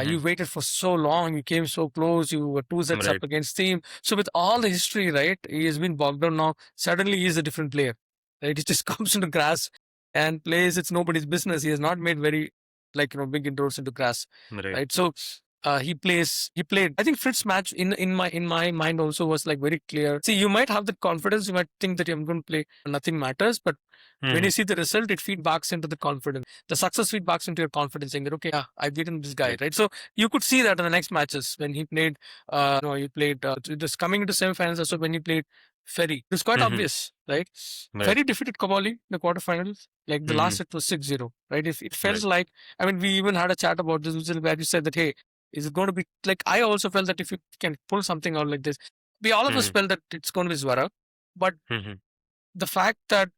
You waited for so long, you came so close, you were 2 sets up against team. So with all the history, right, he has been bogged down now. Suddenly he is a different player, right? He just comes into grass and plays. It's nobody's business. He has not made very big inroads into grass, right? So he played. I think Fritz's match in my mind also was like very clear. See, you might have the confidence. You might think that I'm going to play. Nothing matters, but when you see the result, it feedbacks into the confidence. The success feedbacks into your confidence, saying that okay, I've beaten this guy, right? So you could see that in the next matches when he played. He played just coming into semifinals. Also when he played Fery, it was quite obvious, right? Fery defeated Cobolli in the quarterfinals. Like the last set was 6-0, right? It felt like, I mean, we even had a chat about this, where you said that, hey, is it going to be like, I also felt that if you can pull something out like this, we all of us felt that it's going to be Zverev, but the fact that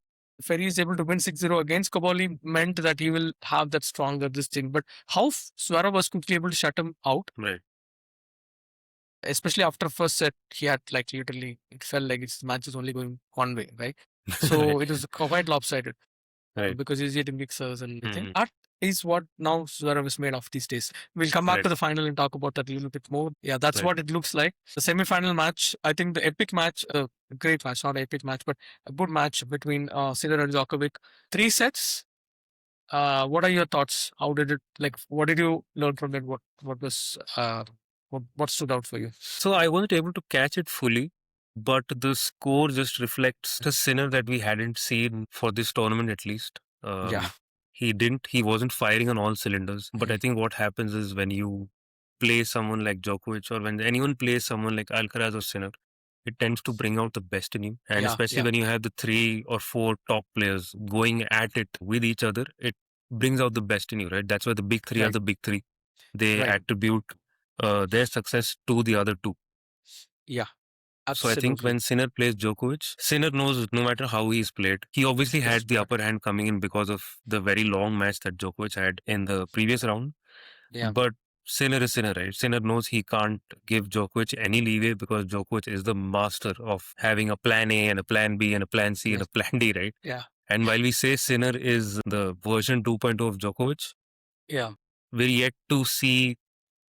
Ferry is able to win 6-0 against Cobolli meant that he will have that stronger this thing. But how Zverev was quickly able to shut him out, Right. especially after first set, he had like literally, it felt like the match was only going one way, right? So it was quite lopsided. Right. Because he's hitting mixers and everything. Mhm. That is what now Zverev is made of these days. We'll come back Right. to the final and talk about that a little bit more. Yeah, that's Right. what it looks like. The semi-final match, I think the epic match, great match, not an epic match, but a good match between Sinner and Djokovic. 3 sets. What are your thoughts? How did it, like, what did you learn from it? What was, what stood out for you? So I wasn't able to catch it fully, but the score just reflects the Sinner that we hadn't seen for this tournament at least. Yeah. He wasn't firing on all cylinders. But I Mhm. think what happens is when you play someone like Djokovic or when anyone plays someone like Alcaraz or Sinner, it tends to bring out the best in you. And Yeah, especially yeah, when you have the 3 or 4 top players going at it with each other, it brings out the best in you, right? That's why the big 3 are right, the big 3. They right. attribute their success to the other 2. Yeah, So I think absolutely. when Sinner plays Djokovic, Sinner knows no matter how he's played, he obviously This is had the better. upper hand coming in because of the very long match that Djokovic had in the previous round. Yeah, But Sinner is Sinner, right? Sinner knows he can't give Djokovic any leeway because Djokovic is the master of having a plan A and a plan B and a plan C and yes, a plan D, right? yeah, And while we say Sinner is the version 2.0 of Djokovic, yeah, we're yet to see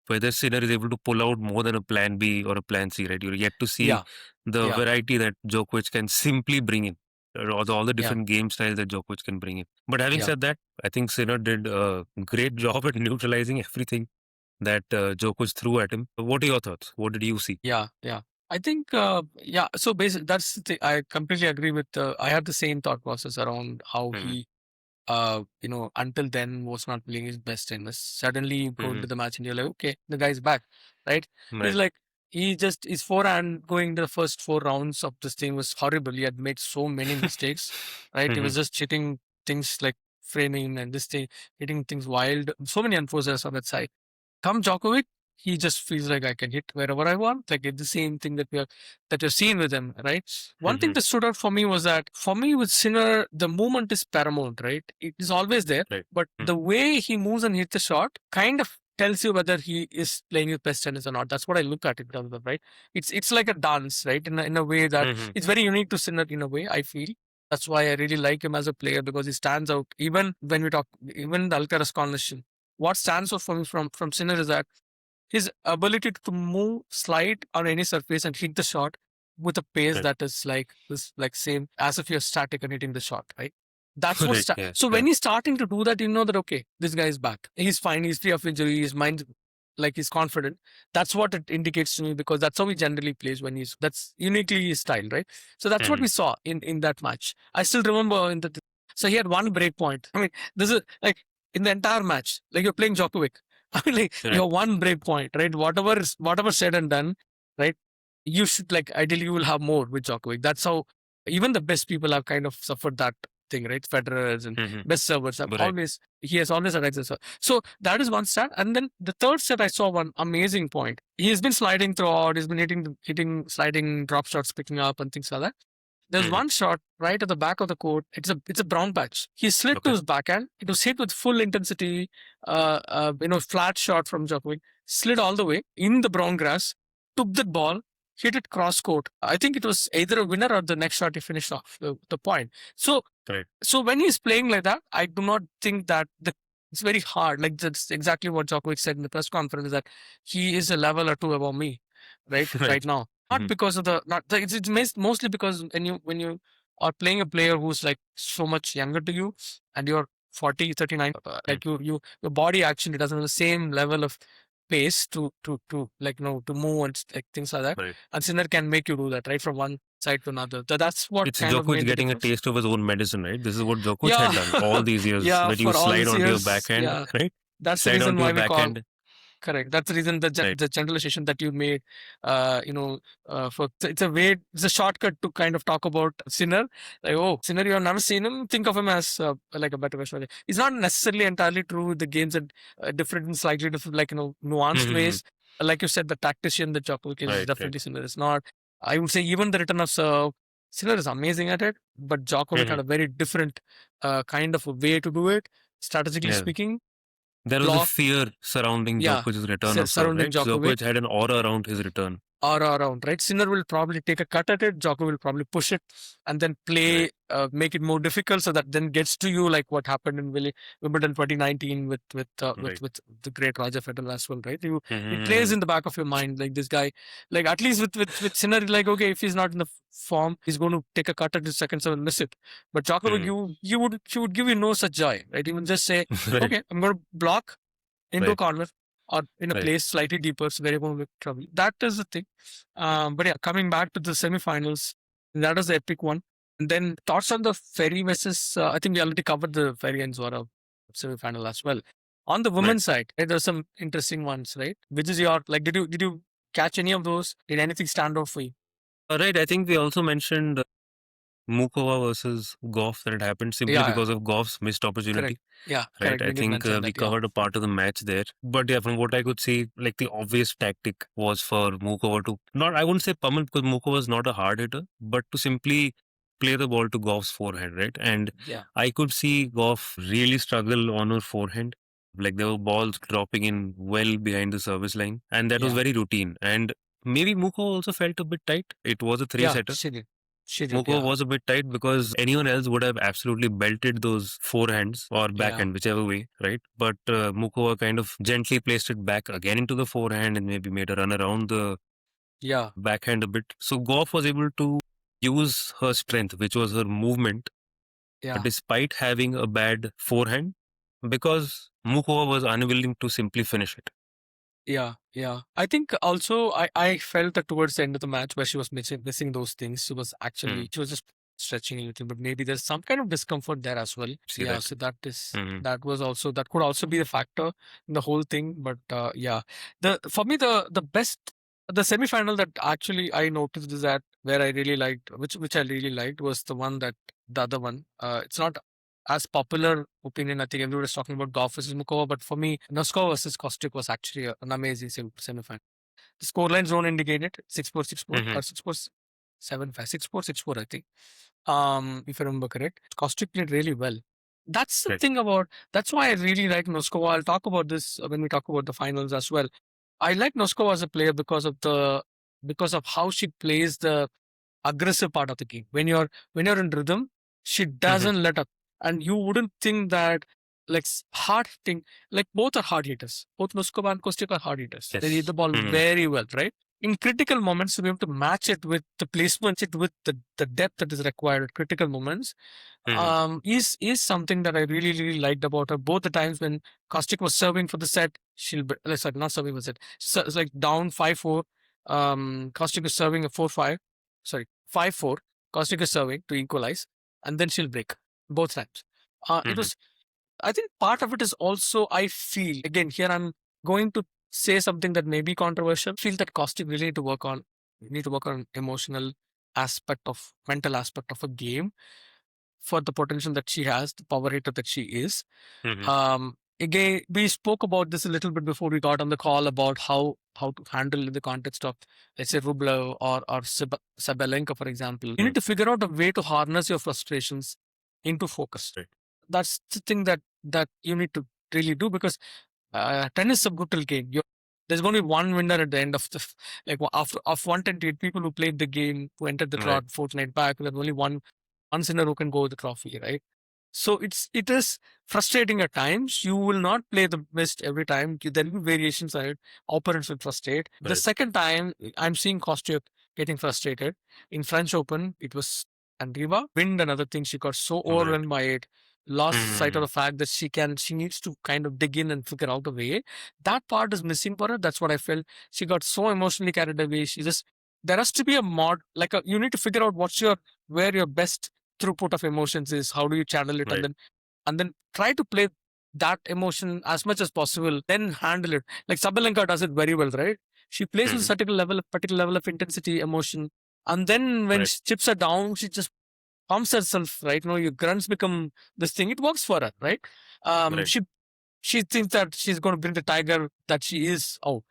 whether Sinner is able to pull out more than a plan B or a plan C, right? You're yet to see yeah, the yeah, variety that Djokovic can simply bring in, or all the yeah, different game styles that Djokovic can bring in. But having yeah. said that, I think Sinner did a great job at neutralizing everything that Djokovic threw at him. What are your thoughts? What did you see? Yeah, yeah. I think, yeah. So basically, I completely agree with. I had the same thought process around how Hmm. he, until then was not playing his best tennis. Suddenly, you go into Hmm. the match and you're like, okay, the guy's back, right? He's Right. like, his forehand going the first 4 rounds of this thing was horrible. He had made so many mistakes, right? He Hmm. was just hitting things like framing and this thing, hitting things wild. So many unforced errors on that side. Come Djokovic, he just feels like I can hit wherever I want. Like it's the same thing that you're seeing with him, right? One thing Hmm. that stood out for me was that for me with Sinner, the movement is paramount, right? It is always there, Right. but the way he moves and hits the shot kind of tells you whether he is playing his best tennis or not. That's what I look at it in terms of, right? It's like a dance, right? In a way that Hmm. it's very unique to Sinner in a way, I feel. That's why I really like him as a player because he stands out. Even when we talk, even the Alcaraz conversation, what stands out for me from Sinner is that his ability to move, slide on any surface and hit the shot with a pace Right. that is like this, like same as if you're static and hitting the shot, right? That's what. Right. Yeah. So Yeah. when he's starting to do that, you know that okay, this guy is back. He's fine. He's free of injury. His mind, like he's confident. That's what it indicates to me because that's how he generally plays when he's. That's uniquely his style, right? So that's what Hmm. we saw in that match. I still remember in the. So he had one break point. I mean, this is like in the entire match, like you're playing Djokovic. I mean, like Right. your one break point, right? Whatever said and done, right? You should like ideally you will have more with Djokovic. That's how even the best people have kind of suffered that thing, right? Federers and Hmm. best servers have Right. always he has always had access. So that is one stat. And then the third set, I saw one amazing point. He has been sliding throughout. He's been hitting, sliding, drop shots, picking up, and things like that. There's Hmm. one shot right at the back of the court. It's a brown patch. He slid to Okay. his backhand. It was hit with full intensity. Flat shot from Djokovic. Slid all the way in the brown grass. Took the ball. Hit it cross court. I think it was either a winner or the next shot he finished off the point. So Right. so when he's playing like that, I do not think that it's very hard. Like that's exactly what Djokovic said in the press conference that he is a level or two above me, right Right. now. Not Hmm. because of the not the, it's mostly because when you are playing a player who's like so much younger to you and you're 40, 39, like your body actually doesn't have the same level of pace to like to move and like things like that. Right. And Sinner can make you do that right from one side to another. That's what It's kind of Djokovic made the getting a difference. taste of his own medicine, right? This is what Djokovic Yeah, had done all these years. yeah, When you for all slide these onto your years, backhand, yeah. right? That's the Slide reason onto your why we call backhand, correct. That's the reason right? the generalization that you made, it's a shortcut to kind of talk about Sinner. Like, oh, Sinner, you have never seen him. Think of him as like a better version. It's not necessarily entirely true. The games are different in slightly different, like nuanced Mhm. ways. Like you said, the tactician, the Djokovic is Right, right. definitely Sinner. It's not. I would say even the return of serve. Sinner is amazing at it, but Djokovic had a very different kind of a way to do it, strategically Yeah. speaking. There was a Block, fear surrounding yeah, Djokovic's return of serve, surrounding right? Djokovic. Djokovic had an aura around his return. Aura around, right? Sinner will probably take a cut at it. Djokovic will probably push it and then play, make it more difficult, so that then gets to you, like what happened in Wimbledon 2019 with the great Roger Federer as well, right? It plays in the back of your mind, like this guy, like at least with Sinner, like okay, if he's not in the form, he's going to take a cut at his second serve and miss it. But Djokovic, he would give you no such joy, right? He would just say, okay, I'm going to block into a corner or in a place slightly deeper, so they're going to make trouble. That is the thing. But yeah, coming back to the semifinals, that was the epic one. And then thoughts on the Fery versus, I think we already covered the Fery and Zverev semifinal as well. On the women's side, there's some interesting ones, right? Which is your, like, did you catch any of those? Did anything stand out for you? Right. I think we also mentioned Muchová versus Gauff that had happened simply because of Gauff's missed opportunity. Correct. Yeah, right. correct. I think we covered a part of the match there. But yeah, from what I could see, like the obvious tactic was for Muchová to I wouldn't say pummel, because Muchová is not a hard hitter, but to simply play the ball to Gauff's forehand, right? And I could see Gauff really struggle on her forehand. Like there were balls dropping in well behind the service line, and that was very routine. And maybe Muchová also felt a bit tight. It was a three-setter. Muchová was a bit tight because anyone else would have absolutely belted those forehands or backhand, whichever way, right? But Muchová kind of gently placed it back again into the forehand and maybe made a run around the backhand a bit. So Gauff was able to use her strength, which was her movement, despite having a bad forehand, because Muchová was unwilling to simply finish it. Yeah. I think also I felt that towards the end of the match where she was missing those things, she was just stretching a little, but maybe there's some kind of discomfort there as well. So that could also be a factor in the whole thing. But for me the best, the semi-final that actually I noticed is that where I really liked, which I really liked, was the other one. It's not as popular opinion. I think everyone is talking about Gauff versus Muchová, but for me, Nosková versus Kostyuk was actually an amazing semi-final. The scorelines don't indicate it. 6-4, 6-4, or 6-4, 7-5, 6-4, 6-4, I think. If I remember correct. Kostyuk played really well. That's the thing about, that's why I really like Nosková. I'll talk about this when we talk about the finals as well. I like Nosková as a player because of how she plays the aggressive part of the game. When you're in rhythm, she doesn't let up. And you wouldn't think that, like, hard hitting, like both are hard hitters. Both Nosková and Kostyuk are hard hitters. They hit the ball very well, right? In critical moments, to be able to match it with the placement, with the depth that is required at critical moments, is something that I really, really liked about her. Both the times when Kostyuk was serving for the set, not serving for the set. So it's like down 5-4. Kostyuk is serving a 4-5. Sorry, 5-4. Kostyuk is serving to equalize, and then she'll break both times. It was, I think part of it is also, I feel, again, here I'm going to say something that may be controversial. I feel that Kostyuk really need to work on emotional mental aspect of a game for the potential that she has, the power hitter that she is. Again, we spoke about this a little bit before we got on the call about how to handle in the context of, let's say, Rublev or Sabalenka, for example. You need to figure out a way to harness your frustrations into focus. That's the thing that you need to really do, because tennis is a brutal game. There's going to be one winner at the end of the, like, of 128 people who played the game, who entered the fortnight back. There's only one sinner who can go with the trophy, right? So it is frustrating at times. You will not play the best every time. There will be variations on it. Opponents will frustrate. The second time, I'm seeing Kostyuk getting frustrated. In French Open, it was Andriva. Wind, another thing, she got so overwhelmed by it. Lost sight of the fact that she needs to kind of dig in and figure out a way. That part is missing for her. That's what I felt. She got so emotionally carried away. There has to be you need to figure out where your best throughput of emotions is. How do you channel it, and then try to play that emotion as much as possible, then handle it. Like Sabalenka does it very well, right? She plays with a particular level of intensity, emotion, and then when she chips her down, she just pumps herself, right? Your grunts become this thing. It works for her, right? she thinks that she's going to bring the tiger that she is out.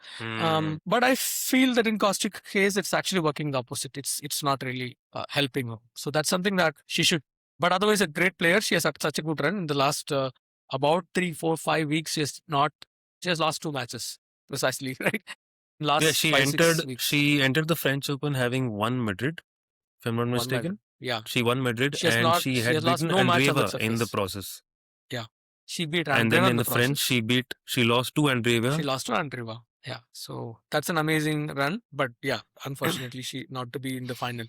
But I feel that in Kostyuk case, it's actually working the opposite. It's not really helping her. So that's something that she should. But otherwise, a great player. She has had such a good run in the last about 3, 4, 5 weeks. She has lost 2 matches precisely, right? Yeah, Last she 5, 6 entered. weeks. She entered the French Open having won Madrid, if I'm not One medal. mistaken. Yeah. She won Madrid She has and she lost had beaten no match on that Andreeva in the surface. process. Yeah. She beat And then Andreeva in in the the French, process. she lost to She Andreeva. lost to Andreeva. Yeah. So that's an amazing run. But yeah, unfortunately, she not to be in the final.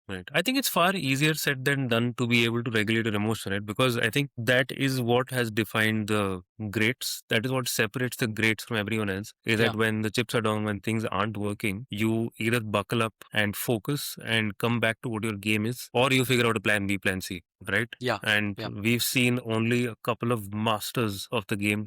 Right. I think it's far easier said than done to be able to regulate your emotion, right? Because I think that is what has defined the greats. That is what separates the greats from everyone else. Is Yeah. that when the chips are down, when things aren't working, you either buckle up and focus and come back to what your game is, or you figure out a plan B, plan C, right? Yeah. And Yeah. we've seen only a couple of masters of the game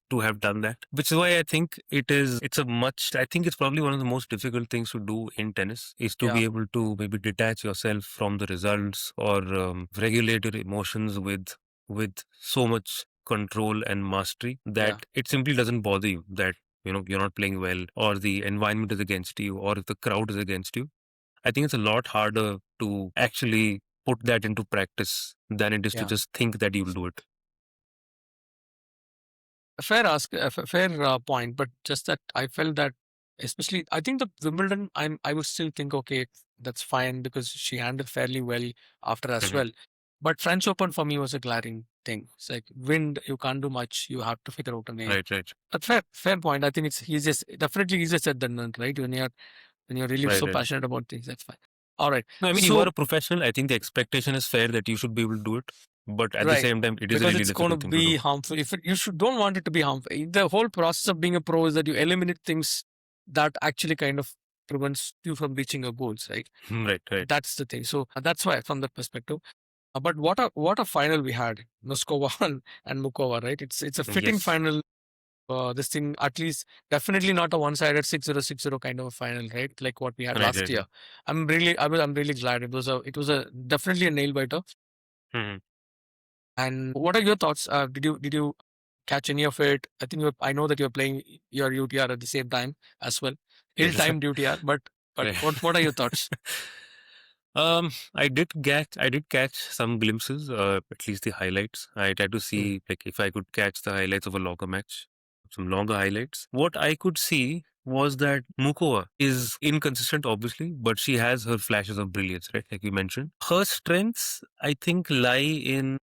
to have done that, which is why I think I think it's probably one of the most difficult things to do in tennis is to be Yeah. able to maybe detach yourself from the results or regulate your emotions with so much control and mastery that it simply doesn't bother you that you're not playing well or the environment is against you or if the crowd is against you. I think it's a lot harder to actually put that into practice than it is to Yeah. just think that you'll do it. Fair point, but just that I felt that, especially, I think the Wimbledon, I would still think, okay, that's fine because she handled fairly well after as well. But French Open for me was a glaring thing. It's like wind, you can't do much. You have to figure out a name. Right. But fair point. I think it's definitely easier said than done, right? When you're really so Right. passionate about things, that's fine. All right. No, I mean, you are a professional. I think the expectation is fair that you should be able to do it. But at the same time, it is a because really it's going to difficult thing to be do. harmful. If don't want it to be harmful. The whole process of being a pro is that you eliminate things that actually kind of prevents you from reaching your goals, right? Right. That's the thing. So that's why, from that perspective. But what a final we had, Nosková and Muchová, right? It's a fitting Yes. final. This thing, at least, definitely not a one-sided 6-0, 6-0 kind of a final, right? Like what we had last year. I'm really glad it was a definitely a nail biter. And what are your thoughts? Did you catch any of it? I know that you're playing your UTR at the same time as well, ill-timed UTR. But what are your thoughts? I did catch some glimpses, at least the highlights. I tried to see like if I could catch the highlights of a longer match, some longer highlights. What I could see was that Muchová is inconsistent, obviously, but she has her flashes of brilliance, right? Like you mentioned. Her strengths, I think, lie in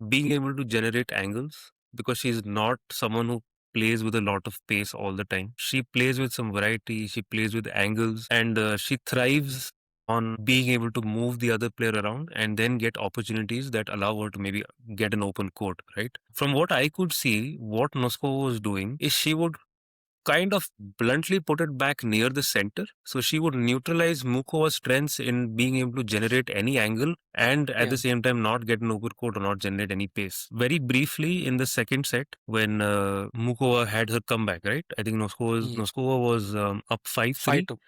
being able to generate angles because she's not someone who plays with a lot of pace all the time. She plays with some variety, she plays with angles, and she thrives on being able to move the other player around and then get opportunities that allow her to maybe get an open court, right? From what I could see, what Nosková was doing is she would kind of bluntly put it back near the center. So she would neutralize Muchova's strengths in being able to generate any angle and at the same time not get an overcourt or not generate any pace. Very briefly in the second set when Muchová had her comeback, right? I think Nosková was up 5-3. 5-2.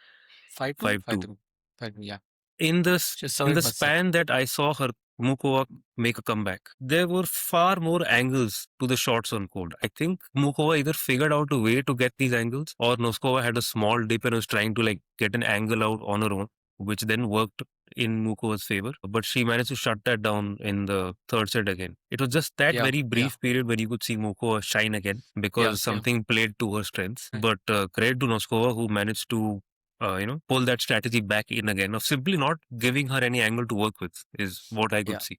5-2? 5-2. 5-2, yeah. In the She's in serving the per set. span that I saw her Muchová make a comeback, there were far more angles to the shots on court. I think Muchová either figured out a way to get these angles, or Nosková had a small dip and was trying to like get an angle out on her own, which then worked in Muchova's favor. But she managed to shut that down in the third set again. It was just that very brief period where you could see Muchová shine again because something played to her strengths. But credit to Nosková who managed to pull that strategy back in again of simply not giving her any angle to work with is what I could see.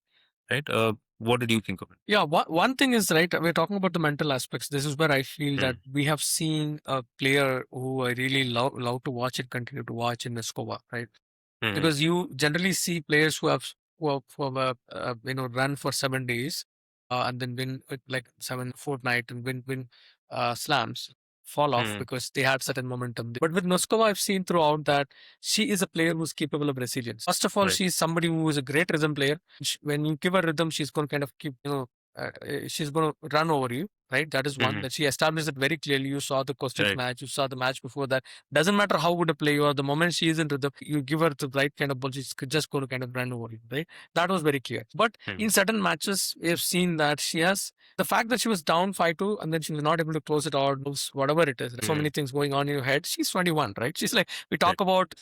Right? What did you think of it? Yeah, one thing is, right, we're talking about the mental aspects. This is where I feel that we have seen a player who I really love to watch and continue to watch in Nosková, right? Because you generally see players who have run for 7 days and then win like 7 fortnight and win slams fall off because they had certain momentum. But with Nosková, I've seen throughout that she is a player who's capable of resilience. First of all, she's somebody who is a great rhythm player. When you give her rhythm, she's going to kind of keep she's going to run over you, right? That is one that she established it very clearly. You saw the Kostyuk match, you saw the match before that. Doesn't matter how good a player you are, the moment she is into the, you give her the right kind of ball, she's just going to kind of run over you, right? That was very clear. But in certain matches, we have seen that she has the fact that she was down 5-2 and then she was not able to close it out, whatever it is. So many things going on in your head. She's 21, right? She's like, we talk about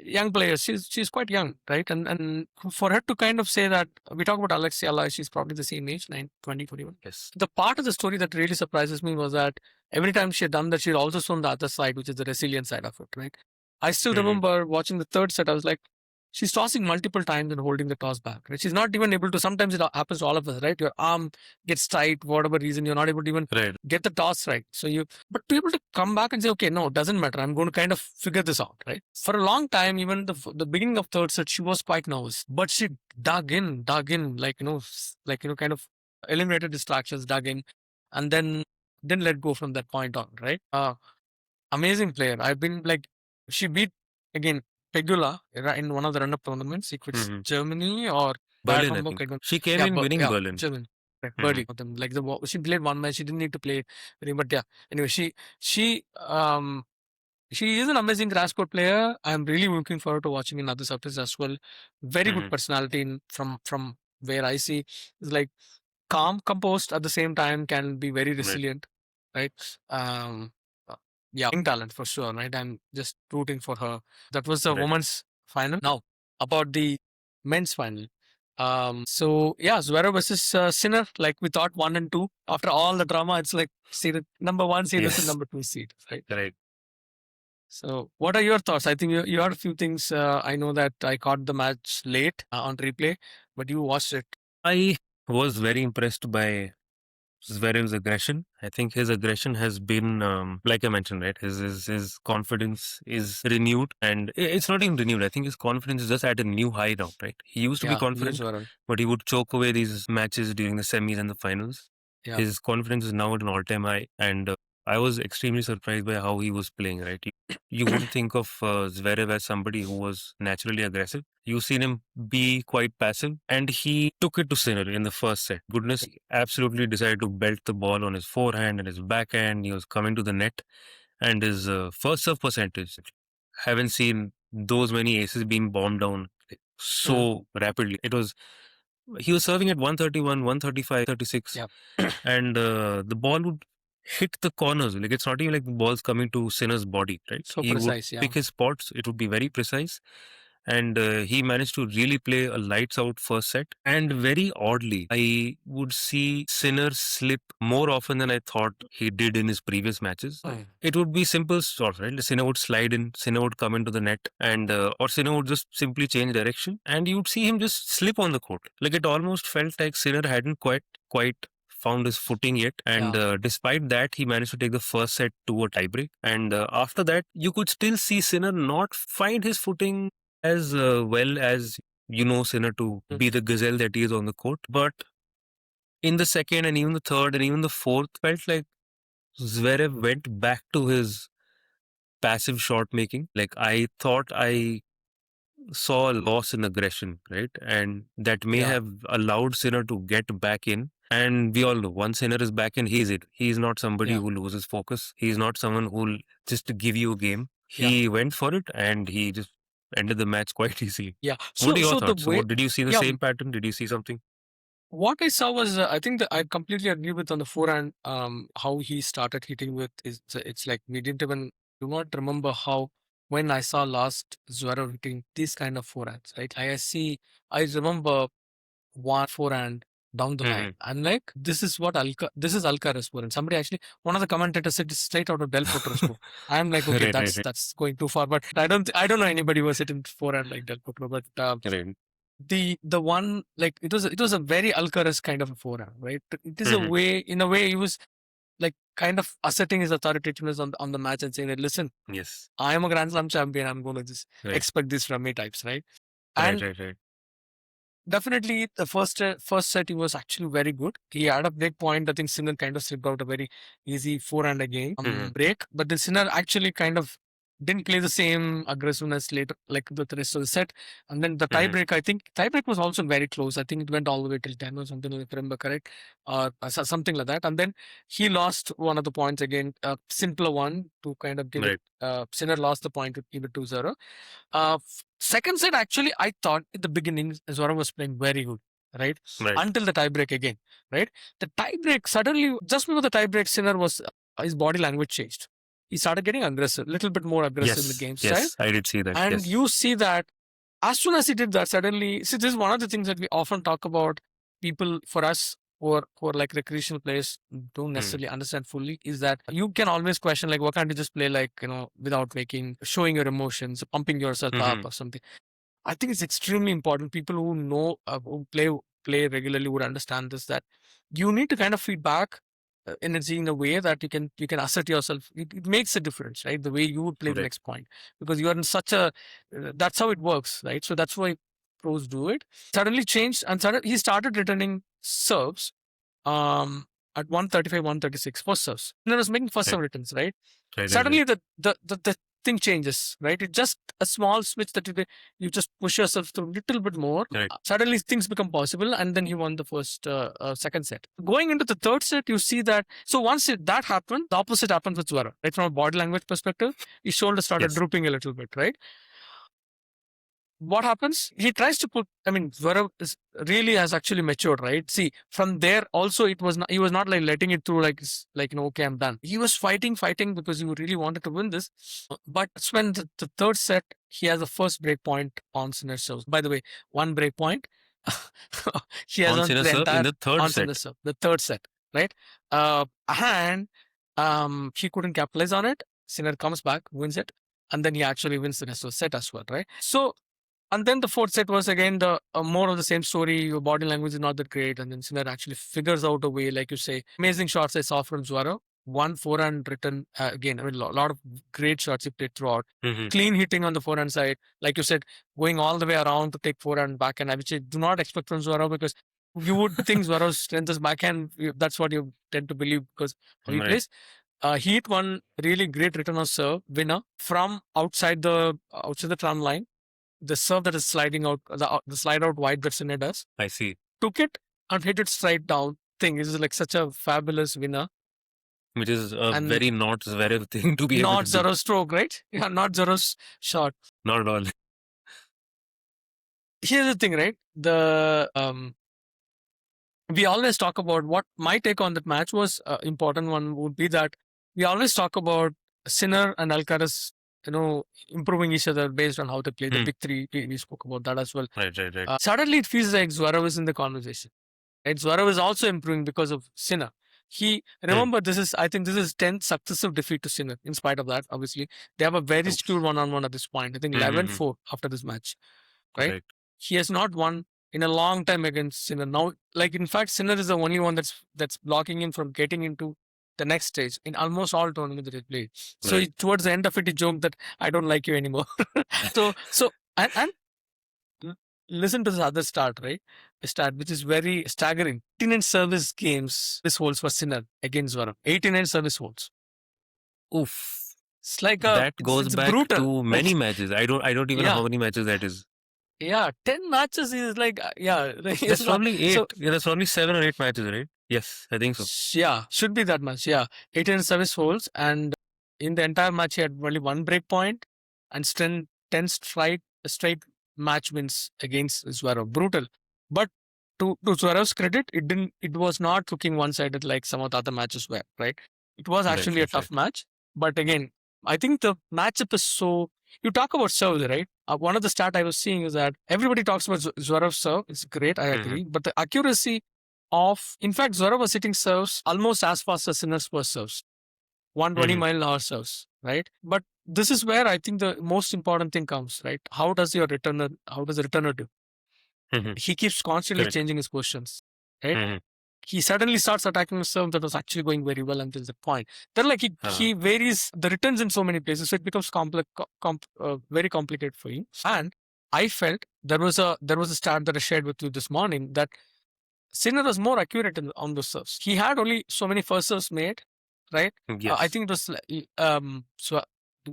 young players. She's quite young, right? And for her to kind of say that, we talk about Alexia, she's probably the same age, 20, 21. Yes. The part of the story that really surprises me was that every time she had done that, she'd also shown the other side, which is the resilient side of it, right? I still remember watching the third set. I was like, she's tossing multiple times and holding the toss back, right? She's not even able to, sometimes it happens to all of us, right? Your arm gets tight, for whatever reason, you're not able to even get the toss right. So but to be able to come back and say, okay, no, it doesn't matter. I'm going to kind of figure this out, right? For a long time, even the beginning of third set, she was quite nervous, but she dug in, like, kind of eliminated distractions, dug in, and then didn't let go from that point on, right? Amazing player. I've been like, she beat, again, Pegula in one of the run-up tournaments. He quits Germany or Berlin, I think. She came in winning Berlin. Germany. Berlin. Like she played one match. She didn't need to play, but yeah. Anyway, she is an amazing grass court player. I'm really looking forward to watching in other subjects as well. Very good personality from where I see. It's like calm, composed at the same time, can be very resilient, right? Yeah, talent for sure, right? I'm just rooting for her. That was the women's final. Now, about the men's final. So yeah, Zverev versus Sinner, like we thought 1 and 2. After all the drama, it's like seeded number 1 seed versus number 2 seed, right? Right. So what are your thoughts? I think you heard a few things. I know that I caught the match late on replay, but you watched it. I was very impressed by Zverev's aggression. I think his aggression has been, like I mentioned, right? His confidence is renewed, and it's not even renewed. I think his confidence is just at a new high now, right? He used to be confident, but he would choke away these matches during the semis and the finals. Yeah. His confidence is now at an all-time high, and I was extremely surprised by how he was playing, right? You wouldn't think of Zverev as somebody who was naturally aggressive. You've seen him be quite passive, and he took it to Sinner in the first set. Goodness, he absolutely decided to belt the ball on his forehand and his backhand. He was coming to the net, and his first serve percentage, haven't seen those many aces being bombed down so rapidly. He was serving at 131, 135, 36, and the ball would hit the corners. Like, it's not even like the ball's coming to Sinner's body, right? So he precise, would pick his spots. It would be very precise. And he managed to really play a lights out first set. And very oddly, I would see Sinner slip more often than I thought he did in his previous matches. It would be simple shots, right? Sinner would slide in, Sinner would come into the net, and or Sinner would just simply change direction, and you would see him just slip on the court. Like, it almost felt like Sinner hadn't quite found his footing yet, and despite that, he managed to take the first set to a tiebreak. And after that, you could still see Sinner not find his footing as well as Sinner to be the gazelle that he is on the court. But in the second and even the third and even the fourth, felt like Zverev went back to his passive shot making. Like, I thought I saw a loss in aggression, right? And that may have allowed Sinner to get back in. And we all know, once Sinner is back in, he's it. He's not somebody who loses focus. He's not someone who'll just give you a game. He went for it, and he just ended the match quite easily. Yeah. What are your thoughts? Did you see the same pattern? Did you see something? What I saw was, I think that I completely agree with on the forehand, how he started hitting with, it's like we do not remember how, when I saw last Zverev hitting this kind of forehands, right? I remember one forehand down the line. I'm like, this is Alcaraz forehand. Somebody actually, one of the commentators said it's straight out of Del Potro. I'm like, okay, that's going too far. But I don't know anybody who was hitting forehand like Del Potro. But the one, like, it was a very Alcaraz kind of a forehand, right? It is in a way he was like kind of asserting his authoritativeness on the match and saying that, listen, I am a Grand Slam champion. I'm going to just expect this from me types, right? And right. Definitely, the first set he was actually very good. He had a break point. I think Sinner kind of slipped out a very easy forehand again break, but the Sinner actually kind of didn't play the same aggressiveness later, like the rest of the set. And then the tiebreak, I think tiebreak was also very close. I think it went all the way till 10 or something, if I remember correct, or something like that. And then he lost one of the points again, a simpler one to kind of give it. Sinner lost the point to give it 2-0. Second set, actually, I thought at the beginning Zverev was playing very good, right? Until the tiebreak again, right? The tiebreak suddenly, just before the tiebreak, Sinner was his body language changed. He started getting aggressive, a little bit more aggressive in the game style. Yes, I did see that. And you see that as soon as he did that, suddenly, see, this is one of the things that we often talk about. People, for us, who are like recreational players, don't necessarily understand fully, is that you can always question, like, why can't you just play, like, without showing your emotions, pumping yourself up or something. I think it's extremely important. People who know, who play regularly would understand this, that you need to kind of feed back energy in a way that you can assert yourself. It makes a difference, right? The way you would play the next point, because you are in such a that's how it works, right? So that's why pros do it. Suddenly changed, and he started returning serves at 135, 136 first serves. And I was making first serve returns, right? Suddenly the thing changes, right? It's just a small switch that you just push yourself through a little bit more. Suddenly things become possible, and then he won the first second set. Going into the third set, you see that. So once that happened, the opposite happens with Zverev, right? From a body language perspective, his shoulder started drooping a little bit, right? What happens? He tries to put. I mean, Zverev really has actually matured, right? See, from there also, he was not like letting it through, like okay, I'm done. He was fighting because he really wanted to win this. But it's when the third set, he has the first break point on Sinner serves. By the way, one break point he has on the entire in the third set. The third set, right? And he couldn't capitalize on it. Sinner comes back, wins it, and then he actually wins the rest of the set as well, right? So. And then the fourth set was again the more of the same story. Your body language is not that great, and then Sinner actually figures out a way, like you say. Amazing shots I saw from Zverev. One forehand return again. I mean, a lot of great shots he played throughout. Clean hitting on the forehand side, like you said, going all the way around to take forehand backhand, which I do not expect from Zverev, because you would think Zverev's strength is backhand. That's what you tend to believe because he plays. He hit one really great return of serve winner from outside the tram line. The serve that is sliding out, the slide out wide that Sinner does. I see. Took it and hit it straight down. Thing is like such a fabulous winner. Which is a very not Zverev thing to be able to do. Not Zverev's stroke, right? Yeah, not Zverev's shot. Not at all. Here's the thing, right? We always talk about what my take on that match was. Important one would be that we always talk about Sinner and Alcaraz, improving each other based on how they play. The big three, we spoke about that as well. Right. Suddenly it feels like Zverev is in the conversation. Right? Zverev is also improving because of Sinner. Remember, I think this is 10th successive defeat to Sinner. In spite of that, obviously, they have a very skewed one-on-one at this point. I think 11-4 after this match. Right? He has not won in a long time against Sinner. Now, like in fact, Sinner is the only one that's blocking him from getting into the next stage in almost all tournaments that he played. So towards the end of it, he joked that I don't like you anymore. and listen to this other stat, right? A stat which is very staggering. 89 service games this holds for Sinner against Zverev. 89 service holds. Oof. It's like that goes back brutal. To many matches. I don't even know how many matches that is. Yeah, 10 matches is like There's probably 8. There's probably 7 or 8 matches, right? Yes, I think so. Yeah, should be that much. Yeah, 18 service holds, and in the entire match he had only one break point and 10 straight match wins against Zverev. Brutal. But to Zverev's credit, it was not looking one-sided like some of the other matches were, right? It was actually a tough match. But again, I think the matchup is so. You talk about serves, right? One of the stat I was seeing is that everybody talks about Zverev's serve. It's great, I agree. But the accuracy in fact, Zverev was hitting serves almost as fast as Sinner's first serves. 120 mile an hour serves, right? But this is where I think the most important thing comes, right? How does the returner do? He keeps constantly changing his positions, right? He suddenly starts attacking a serve that was actually going very well until the point. Then he varies the returns in so many places, so it becomes very complicated for him. And I felt there was a stat that I shared with you this morning that Sinner was more accurate on those serves. He had only so many first serves made, right? Yes. I think it was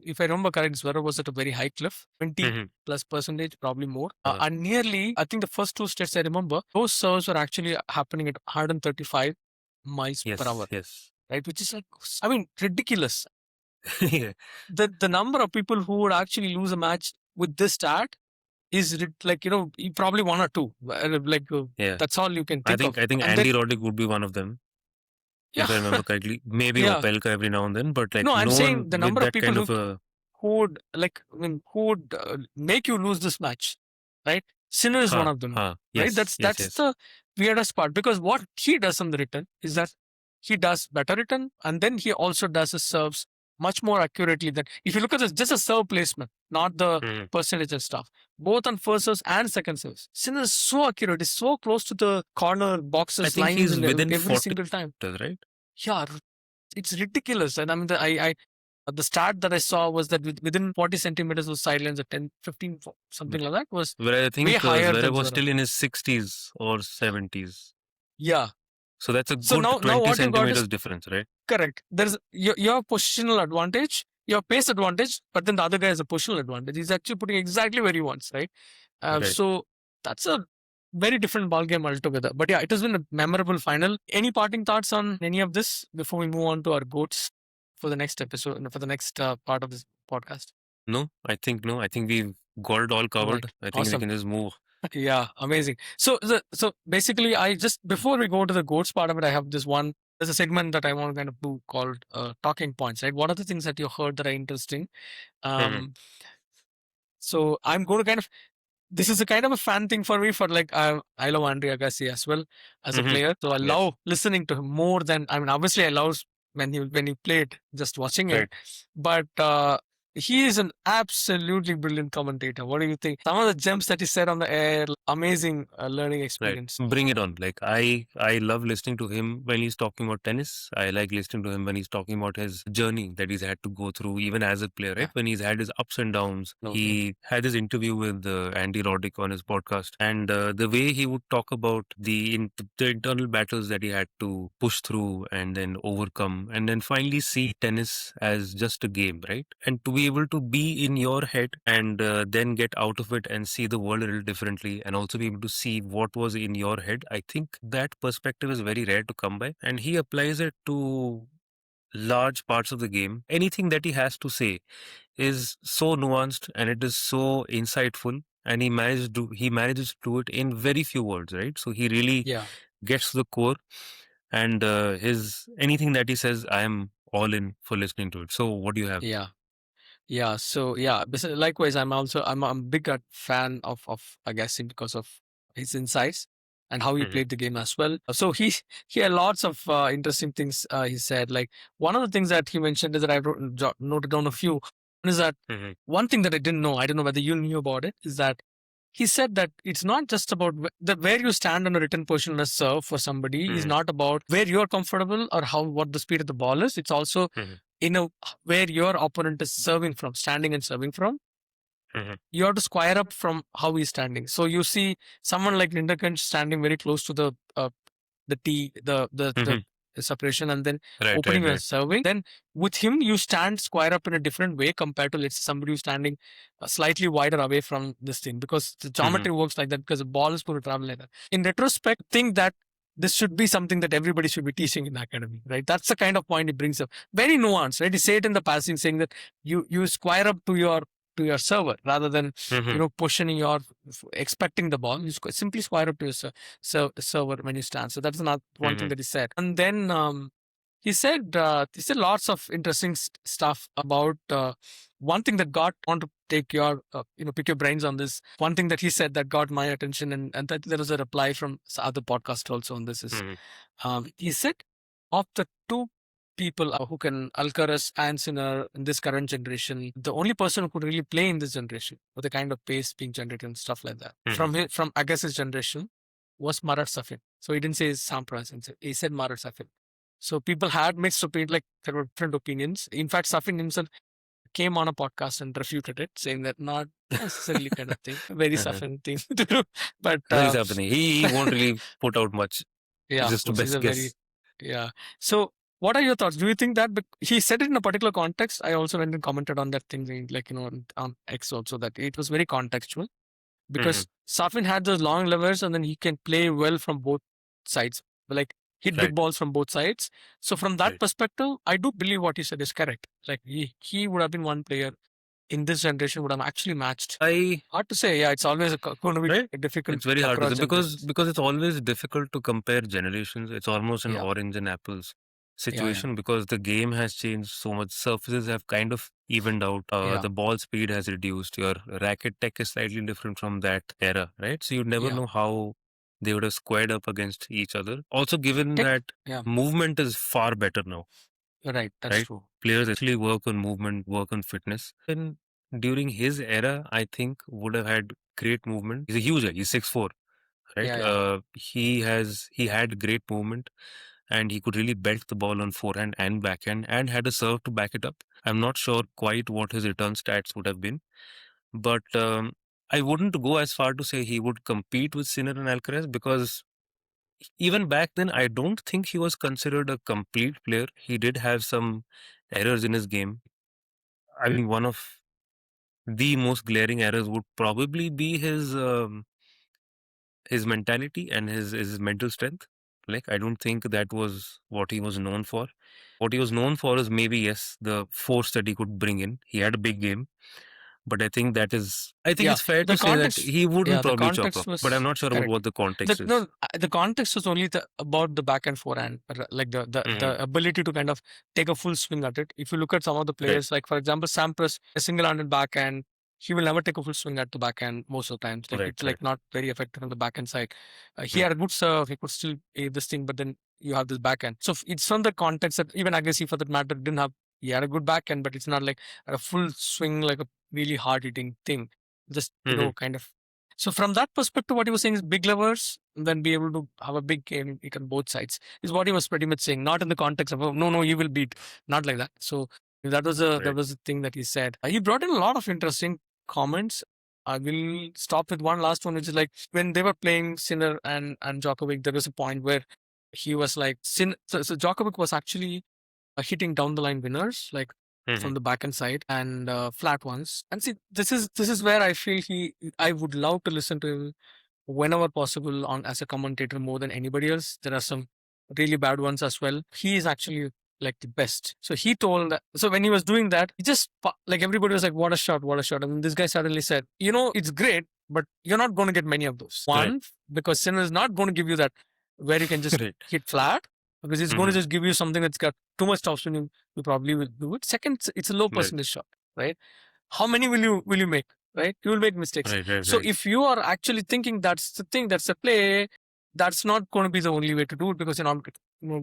if I remember correct, Zverev was at a very high cliff, 20 Mhm. plus percentage, probably more. Uh-huh. And nearly, I think the first two states I remember, those serves were actually happening at 135 miles per hour, Yes. right? Which is like, I mean, ridiculous. Yeah. The number of people who would actually lose a match with this stat is like, probably one or two. Like, Yeah. that's all you can I think of. think And then, Andy Roddick would be one of them, yeah, if I remember correctly. Maybe yeah. Opelka every now and then, but like No, I'm no saying one the with number of that people kind of a. who would make you lose this match, right? Sinner is one of them, right? Yes, That's yes. the weirdest part, because what he does on the return is that he does better return, and then he also does his serves much more accurately than, if you look at this, just a serve placement, not the Mhm. percentage and stuff, both on first serves and second serves. Sinner is so accurate, is so close to the corner I boxes think lines he's in within every 40 single time. meters, right? Yeah, it's ridiculous. And I mean, the stat that I saw was that within 40 centimeters of sidelines at 10, 15, something like that, was Where I way think higher Zverev than was Zverev. still in his 60s or 70s. Yeah. So that's a So good now 20 what you got centimeters is difference, right? correct. There's your positional advantage, your pace advantage, but then the other guy has a positional advantage. He's actually putting exactly where he wants, right? Right. So that's a very different ballgame altogether. But yeah, it has been a memorable final. Any parting thoughts on any of this before we move on to our goats for the next episode, for the next part of this podcast? No. I think we've got it all covered. Right. I think we Awesome. can just move. Yeah, amazing. So basically, before we go to the goats part of it, I have this one. There's a segment that I want to kind of do called talking points. Right? What are the things that you heard that are interesting? Mhm. So I'm going to kind of. This is a kind of a fan thing for me. For like, I love Andre Agassi as well as a Mhm. player. So I Yes. love listening to him more than, I mean, obviously I love when he played, just watching it. Right. But he is an absolutely brilliant commentator. What do you think? Some of the gems that he said on the air, amazing learning Right. experience. Bring it on. Like I love listening to him when he's talking about tennis. I like listening to him when he's talking about his journey that he's had to go through, even as a player, right? Yeah. When he's had his ups and downs. No, He had his interview with Andy Roddick on his podcast, and the way he would talk about the internal battles that he had to push through and then overcome, and then finally see tennis as just a game, right? And to be able to be in your head and then get out of it and see the world a little differently, and also be able to see what was in your head. I think that perspective is very rare to come by, and he applies it to large parts of the game. Anything that he has to say is so nuanced and it is so insightful, and he manages to do it in very few words, right? So he really yeah. gets to the core, and his anything that he says, I am all in for listening to it. So what do you have? Yeah. Yeah. So yeah, likewise, I'm a big fan of Agassi because of his insights and how he Mhm. played the game as well. So he had lots of interesting things he said. Like, one of the things that he mentioned is that I noted down a few. One is that Mhm. one thing that I didn't know, I don't know whether you knew about it, is that he said that it's not just about where you stand on a written position on a serve for somebody is Mhm. not about where you're comfortable or what the speed of the ball is. It's also Mhm. where your opponent is serving from, standing and serving from. Mhm. You have to square up from how he's standing. So you see someone like Linda standing very close to the tee, Mhm. the separation, and then Right, opening right, and right. serving. Then with him, you stand square up in a different way compared to, let's say, somebody who's standing slightly wider away from this thing, because the Mhm. geometry works like that, because the ball is going to travel like that. In retrospect, think that this should be something that everybody should be teaching in academy, right? That's the kind of point he brings up. Very nuanced, right? He say it in the passing, saying that you square up to your server rather than Mhm. positioning your expecting the ball. You simply square up to your server when you stand. So that's another one thing Mhm. that he said. And then he said lots of interesting stuff about one thing that got want to take your pick your brains on this. One thing that he said that got my attention, and that there was a reply from other podcast also on this, is Mhm. he said, of the two people who can Alcaraz and Sinner in this current generation, the only person who could really play in this generation with the kind of pace being generated and stuff like that Mhm. from Agassi's generation was Marat Safin. So he didn't say Sampras, he said Marat Safin. So people had mixed opinions, like there were different opinions. In fact, Safin himself came on a podcast and refuted it, saying that not necessarily kind of thing, very Uh-huh. Safin thing to do. But Very happening. He won't really put out much. yeah, It's of just a course, he's best a very guess. yeah. So What are your thoughts? Do you think that he said it in a particular context? I also went and commented on that thing, like, on X also, that it was very contextual because Safin had those long levers and then he can play well from both sides, like hit big Right. balls from both sides. So from that Right. perspective, I do believe what he said is correct. Like he would have been one player in this generation would have actually matched. Hard to say. Yeah, it's always going to be Right? difficult. It's very hard to across say because generations. it's always difficult to compare generations. It's almost an Yeah. orange and apples Yeah, situation because the game has changed so much. Surfaces have kind of evened out. Yeah. The ball speed has reduced. Your racket tech is slightly different from that era, right? So you never Yeah. know how they would have squared up against each other. Also, given that Yeah, movement is far better now, right. That's right? true. Players actually work on movement, work on fitness. And during his era, I think would have had great movement. He's a huge guy. He's 6'4", right? Yeah. He had great movement and he could really belt the ball on forehand and backhand and had a serve to back it up. I'm not sure quite what his return stats would have been, but I wouldn't go as far to say he would compete with Sinner and Alcaraz because even back then, I don't think he was considered a complete player. He did have some errors in his game. I mean, one of the most glaring errors would probably be his mentality and his mental strength. Like, I don't think that was what he was known for. What he was known for is maybe, yes, the force that he could bring in. He had a big game. But I think Yeah, it's fair the to say that context. he wouldn't Yeah, the probably chop context up. But I'm was not sure about correct. what the context is. The context was only about the back and forehand, like the ability to kind of take a full swing at it. If you look at some of the Right. players, like for example, Sampras, a single-handed backhand, he will never take a full swing at the backhand most of the times. Like Right, it's like not very effective on the backhand side. He had a good serve, he could still this thing, but then you have this backhand. So it's from the context that even Agassi, for that matter, didn't have. He had a good backhand, but it's not like a full swing, like a really hard hitting thing. Just kind of. So from that perspective, what he was saying is big levers, and then be able to have a big game on both sides is what he was pretty much saying. Not in the context of, oh, no, you will beat, not like that. So that was the thing that he said. He brought in a lot of interesting comments. I will stop with one last one, which is like when they were playing Sinner and Djokovic, there was a point where he was like so Djokovic was actually hitting down the line winners, like from the backhand side and flat ones. And see, this is where I feel I would love to listen to him whenever possible on as a commentator more than anybody else. There are some really bad ones as well. He is actually like the best. So he told that. So when he was doing that, he just like everybody was like, "What a shot! What a shot!" And this guy suddenly said, it's great, but you're not going to get many of those. One, because Sinner is not going to give you that where you can just hit flat because he's going to just give you something that's got too much topspin. You probably will do it. Second, it's a low percentage shot, right? How many will you make? Right, you will make mistakes. So if you are actually thinking that's the thing, that's the play, that's not going to be the only way to do it because you're not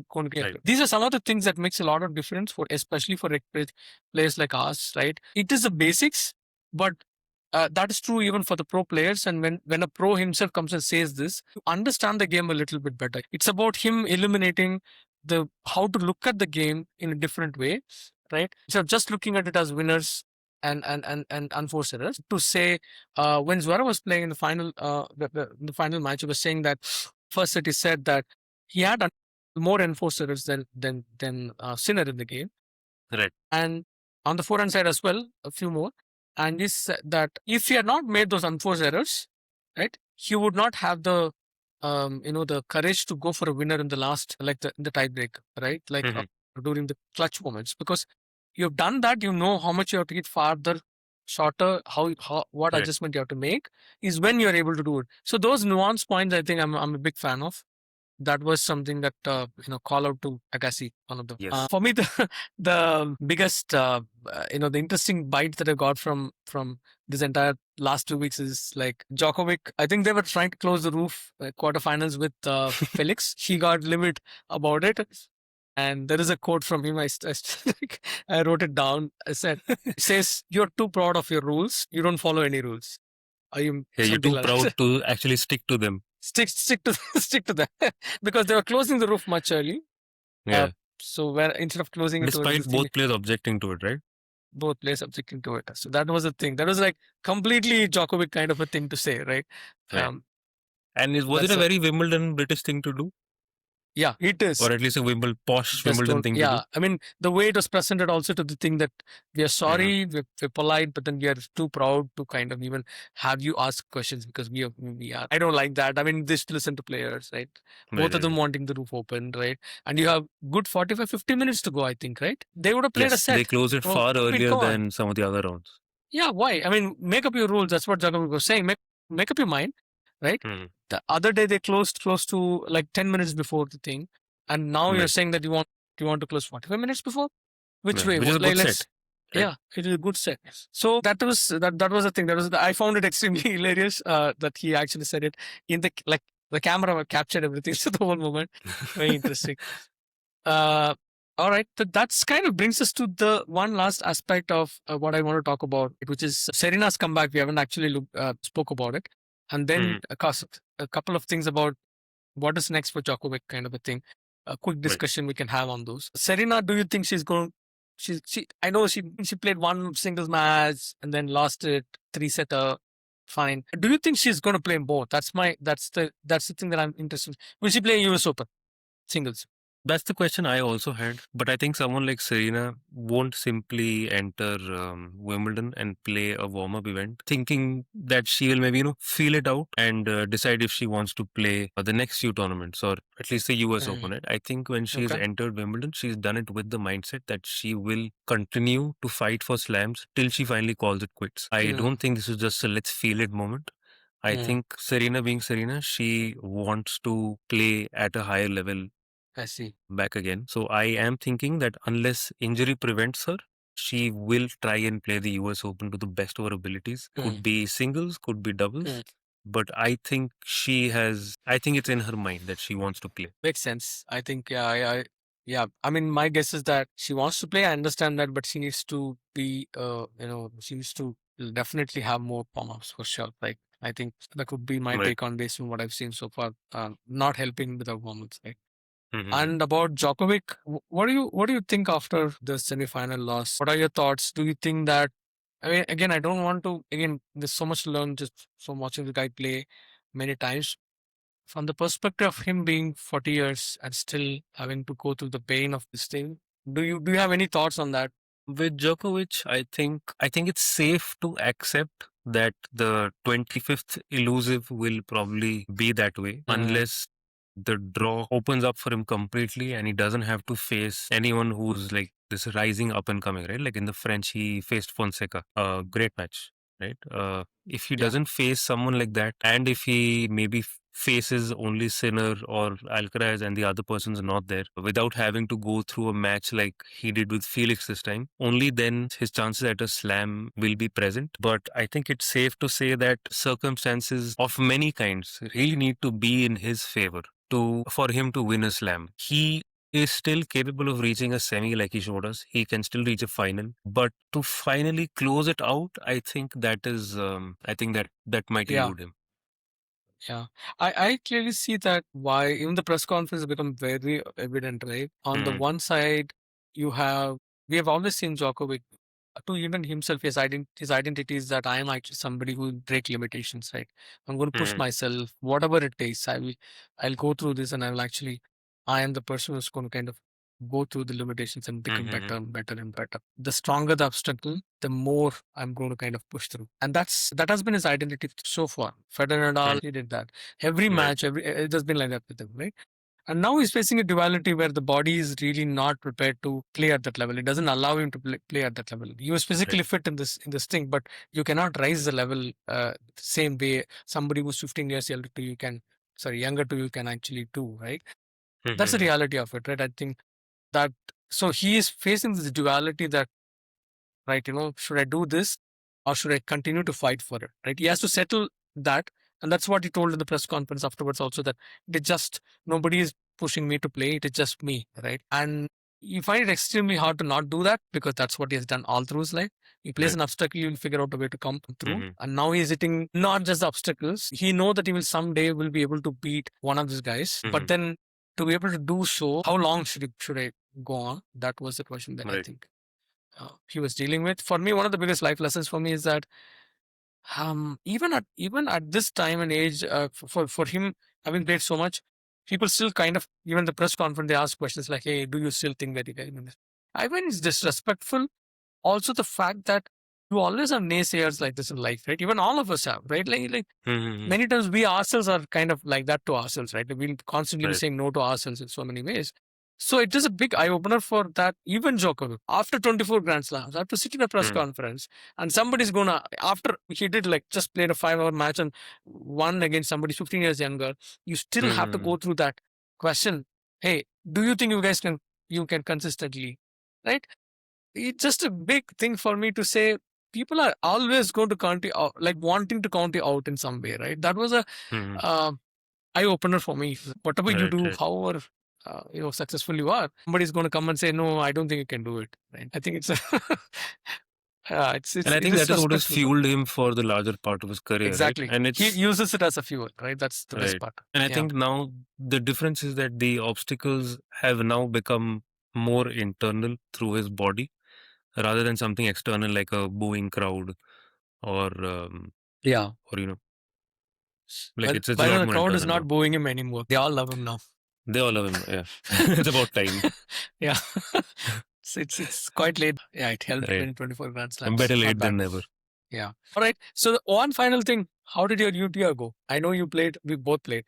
going to get. These are some of the things that makes a lot of difference especially for players like us, right? It is the basics, but that is true even for the pro players. And when a pro himself comes and says this, you understand the game a little bit better. It's about him eliminating how to look at the game in a different way, right? So just looking at it as winners and unforced errors. To say when Zverev was playing in the final the final match, he was saying that first set he said that he had more enforced errors than Sinner in the game, right? And on the forehand side as well, a few more. And he said that if he had not made those unforced errors, right, he would not have the the courage to go for a winner in the last, like in the tie break, right? Like during the clutch moments, because you've done that, you know how much you have to get farther, shorter, what adjustment you have to make is when you're able to do it. So those nuance points, I think I'm a big fan of. That was something that call out to Agassi, one of them. For me, the biggest the interesting bite that I got from this entire last 2 weeks is like Djokovic. I think they were trying to close the roof quarterfinals with Félix. He got limit about it. And there is a quote from him. I wrote it down. I said, it says, "You're too proud of your rules. You don't follow any rules. Are you? You're too proud to actually stick to them. Stick to them because they were closing the roof much early. Yeah. So where instead of closing despite it, both players objecting to it, right? Both players objecting to it. So that was a thing. That was like completely Djokovic kind of a thing to say, right? And was it a very Wimbledon British thing to do? Yeah, it is. Or at least a posh Just Wimbledon don't, thing to yeah. do. I mean, the way it was presented also to the thing that we are sorry, we're polite, but then we are too proud to kind of even have you ask questions because we are. I don't like that. I mean, they still listen to players, right? Both of them wanting the roof open, right? And you have good 45, 50 minutes to go, I think, right? They would have played a Yes, they set. close it Oh, far I mean, earlier come on. than some of the other rounds. Yeah, why? I mean, make up your rules. That's what Djokovic was saying. Make up your mind, right? The other day they closed close to like 10 minutes before the thing, and now you're Right. saying that you want to close 45 minutes before. Which Yeah, way? which is a Like, good set. Right? yeah, it is a good set. So that was the thing. I found it extremely hilarious that he actually said it in the camera captured everything. So the whole moment, very interesting. All right, that's kind of brings us to the one last aspect of what I want to talk about, which is Serena's comeback. We haven't actually spoke about it, and then a couple of things about what is next for Djokovic, kind of a thing. A quick discussion we can have on those. Serena, do you think she's going? She I know she played one singles match and then lost it, 3-setter. Fine. Do you think she's going to play both? That's the thing that I'm interested in. Will she play US Open singles? That's the question I also had. But I think someone like Serena won't simply enter Wimbledon and play a warm up event thinking that she will maybe, feel it out and decide if she wants to play the next few tournaments or at least the US Open. Right? I think when she's entered Wimbledon, she's done it with the mindset that she will continue to fight for slams till she finally calls it quits. I don't think this is just a let's feel it moment. I think Serena being Serena, she wants to play at a higher level. I see. Back again. So I am thinking that unless injury prevents her, she will try and play the US Open to the best of her abilities. Could be singles, could be doubles. But I think I think it's in her mind that she wants to play. Makes sense. I think, yeah. I mean, my guess is that she wants to play. I understand that, but she needs to be, she needs to definitely have more warm-ups for sure. Like, I think that could be my take on based on what I've seen so far. Not helping with the warm-ups, right? And about Djokovic, what do you think after the semi-final loss? What are your thoughts? Do you think that? I mean, again, I don't want to. Again, there's so much to learn just from watching the guy play many times. From the perspective of him being 40 years and still having to go through the pain of this thing, do you have any thoughts on that? With Djokovic, I think it's safe to accept that the 25th elusive will probably be that way unless the draw opens up for him completely and he doesn't have to face anyone who's like this rising up and coming, right? Like in the French, he faced Fonseca, a great match, right? If he doesn't face someone like that, and if he maybe faces only Sinner or Alcaraz and the other person's not there, without having to go through a match like he did with Felix this time, only then his chances at a slam will be present. But I think it's safe to say that circumstances of many kinds really need to be in his favor for him to win a slam. He is still capable of reaching a semi like he showed us. He can still reach a final, but to finally close it out, I think that is, I think that might elude him. Yeah, I clearly see that why even the press conference has become very evident, right? On the one side, we have always seen Djokovic to even himself, his identity is that I am actually somebody who will break limitations, right? I'm going to push myself, whatever it takes. I'll go through this, and I am the person who's going to kind of go through the limitations and become better and better and better. The stronger the obstacle, the more I'm going to kind of push through, and that has been his identity so far. Federer, Nadal, he did that every match. It has been like that with him, right? And now he's facing a duality where the body is really not prepared to play at that level. It doesn't allow him to play at that level. He was physically fit in this thing, but you cannot rise the level same way somebody who's 15 years younger to you can actually do, right? That's the reality of it, right? I think that so he is facing this duality that, right, should I do this or should I continue to fight for it, right? He has to settle that, and that's what he told in the press conference afterwards also, that it just nobody is pushing me to play, it is just me, right? And you find it extremely hard to not do that because that's what he has done all through his life. He plays an obstacle, he will figure out a way to come through. And now he's hitting not just the obstacles. He know that he will someday will be able to beat one of these guys. But then to be able to do so, how long should I go on? That was the question that I think he was dealing with. For me, one of the biggest life lessons for me is that even at this time and age, for him having played so much, people still kind of, even the press conference, they ask questions like, hey, do you still think that you can win this? I mean, it's disrespectful. Also, the fact that you always have naysayers like this in life, right? Even all of us have, right? Like many times we ourselves are kind of like that to ourselves, right? We'll constantly be Right. saying no to ourselves in so many ways. So it is a big eye opener for that. Even Djokovic, after 24 Grand Slams, I have to sit in a press conference and somebody's gonna, after he did like just played a 5-hour match and won against somebody 15 years younger, you still have to go through that question. Hey, do you think you can consistently, right? It's just a big thing for me to say. People are always going to count you out, like wanting to count you out in some way, right? That was a eye opener for me. Whatever you do, however successful you are, somebody's going to come and say, "No, I don't think you can do it." Right? I think it's And I think that is what has fueled him for the larger part of his career. Exactly. Right? And he uses it as a fuel, right? That's the best part. And I think now the difference is that the obstacles have now become more internal through his body rather than something external like a booing crowd or like it's a lot more the crowd is internal not booing him anymore. They all love him now. They all love him. Yeah. It's about time. Yeah. It's quite late. Yeah, it helped in 24 Grand Slams. Better late than never. Yeah. All right. So one final thing. How did your UTR go? I know you played. We both played.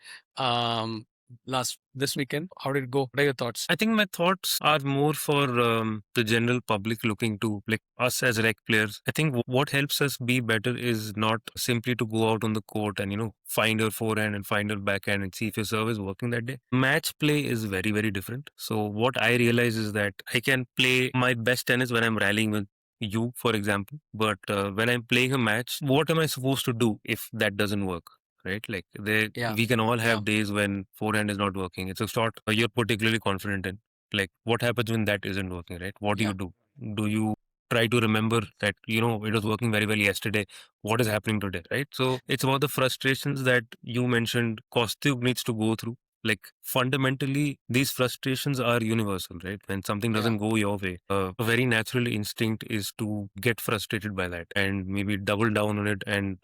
This weekend. How did it go? What are your thoughts? I think my thoughts are more for the general public looking to like us as rec players. I think what helps us be better is not simply to go out on the court and find your forehand and find your backhand and see if your serve is working that day. Match play is very, very different. So what I realize is that I can play my best tennis when I'm rallying with you, for example. But when I'm playing a match, what am I supposed to do if that doesn't work? Right? Like we can all have days when forehand is not working. It's a shot you're particularly confident in. Like what happens when that isn't working, right? What do you do? Do you try to remember that, it was working very well yesterday? What is happening today, right? So it's about the frustrations that you mentioned Kostyuk needs to go through. Like fundamentally, these frustrations are universal, right? When something doesn't go your way, a very natural instinct is to get frustrated by that and maybe double down on it and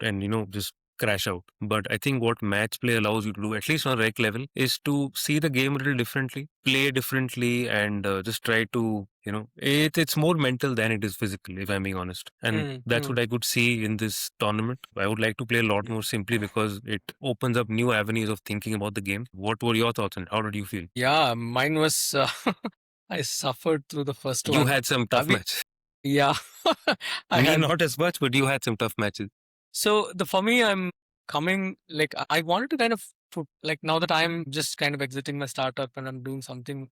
just crash out. But I think what match play allows you to do, at least on rec level, is to see the game a little differently, play differently, and just try to, it's more mental than it is physical, if I'm being honest. And that's what I could see in this tournament. I would like to play a lot more simply because it opens up new avenues of thinking about the game. What were your thoughts on it? How did you feel? Yeah, mine was, I suffered through the first one. You had some tough matches. Yeah. Not as much, but you had some tough matches. So for me, I'm coming, like, I wanted to kind of put, like, now that I'm just kind of exiting my startup and I'm doing something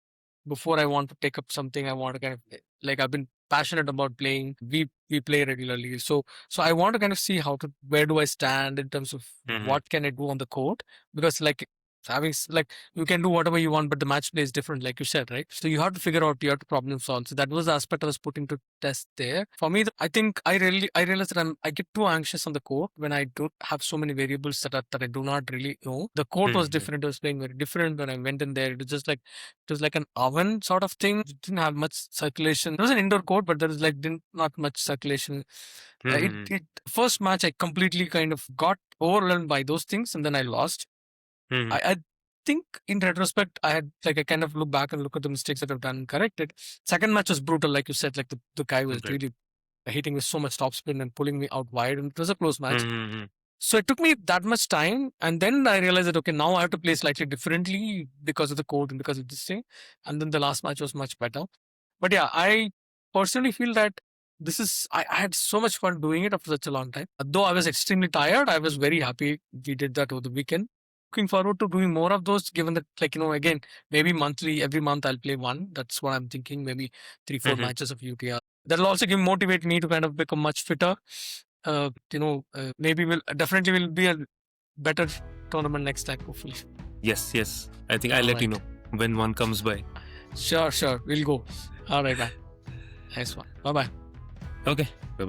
before I want to take up something, I want to kind of, like, I've been passionate about playing. We play regularly. So I want to kind of see where do I stand in terms of what can I do on the court? Because like, you can do whatever you want, but the match play is different, like you said, right? So you have to figure out, you have to problem solve. So that was the aspect I was putting to test there. For me, I think I realized that I get too anxious on the court when I don't have so many variables that I do not really know. The court was different. It was playing very different when I went in there. It was like an oven sort of thing. It didn't have much circulation. It was an indoor court, but there was not much circulation. First match, I completely kind of got overwhelmed by those things, and then I lost. I think in retrospect, I kind of look back and look at the mistakes that I've done and corrected. Second match was brutal, like you said. Like the guy was really hitting with so much topspin and pulling me out wide, and it was a close match. So it took me that much time, and then I realized that, okay, now I have to play slightly differently because of the court and because of this thing. And then the last match was much better. But yeah, I personally feel that I had so much fun doing it after such a long time. Though I was extremely tired, I was very happy we did that over the weekend. Looking forward to doing more of those, given that, like, again, maybe every month I'll play one. That's what I'm thinking. Maybe 3-4 matches of UTR. That'll also motivate me to kind of become much fitter. Maybe will be a better tournament next time, hopefully. Yes. I think I'll let you know when one comes by. Sure. We'll go. All right, man. Nice one. Bye-bye. Okay. Bye-bye.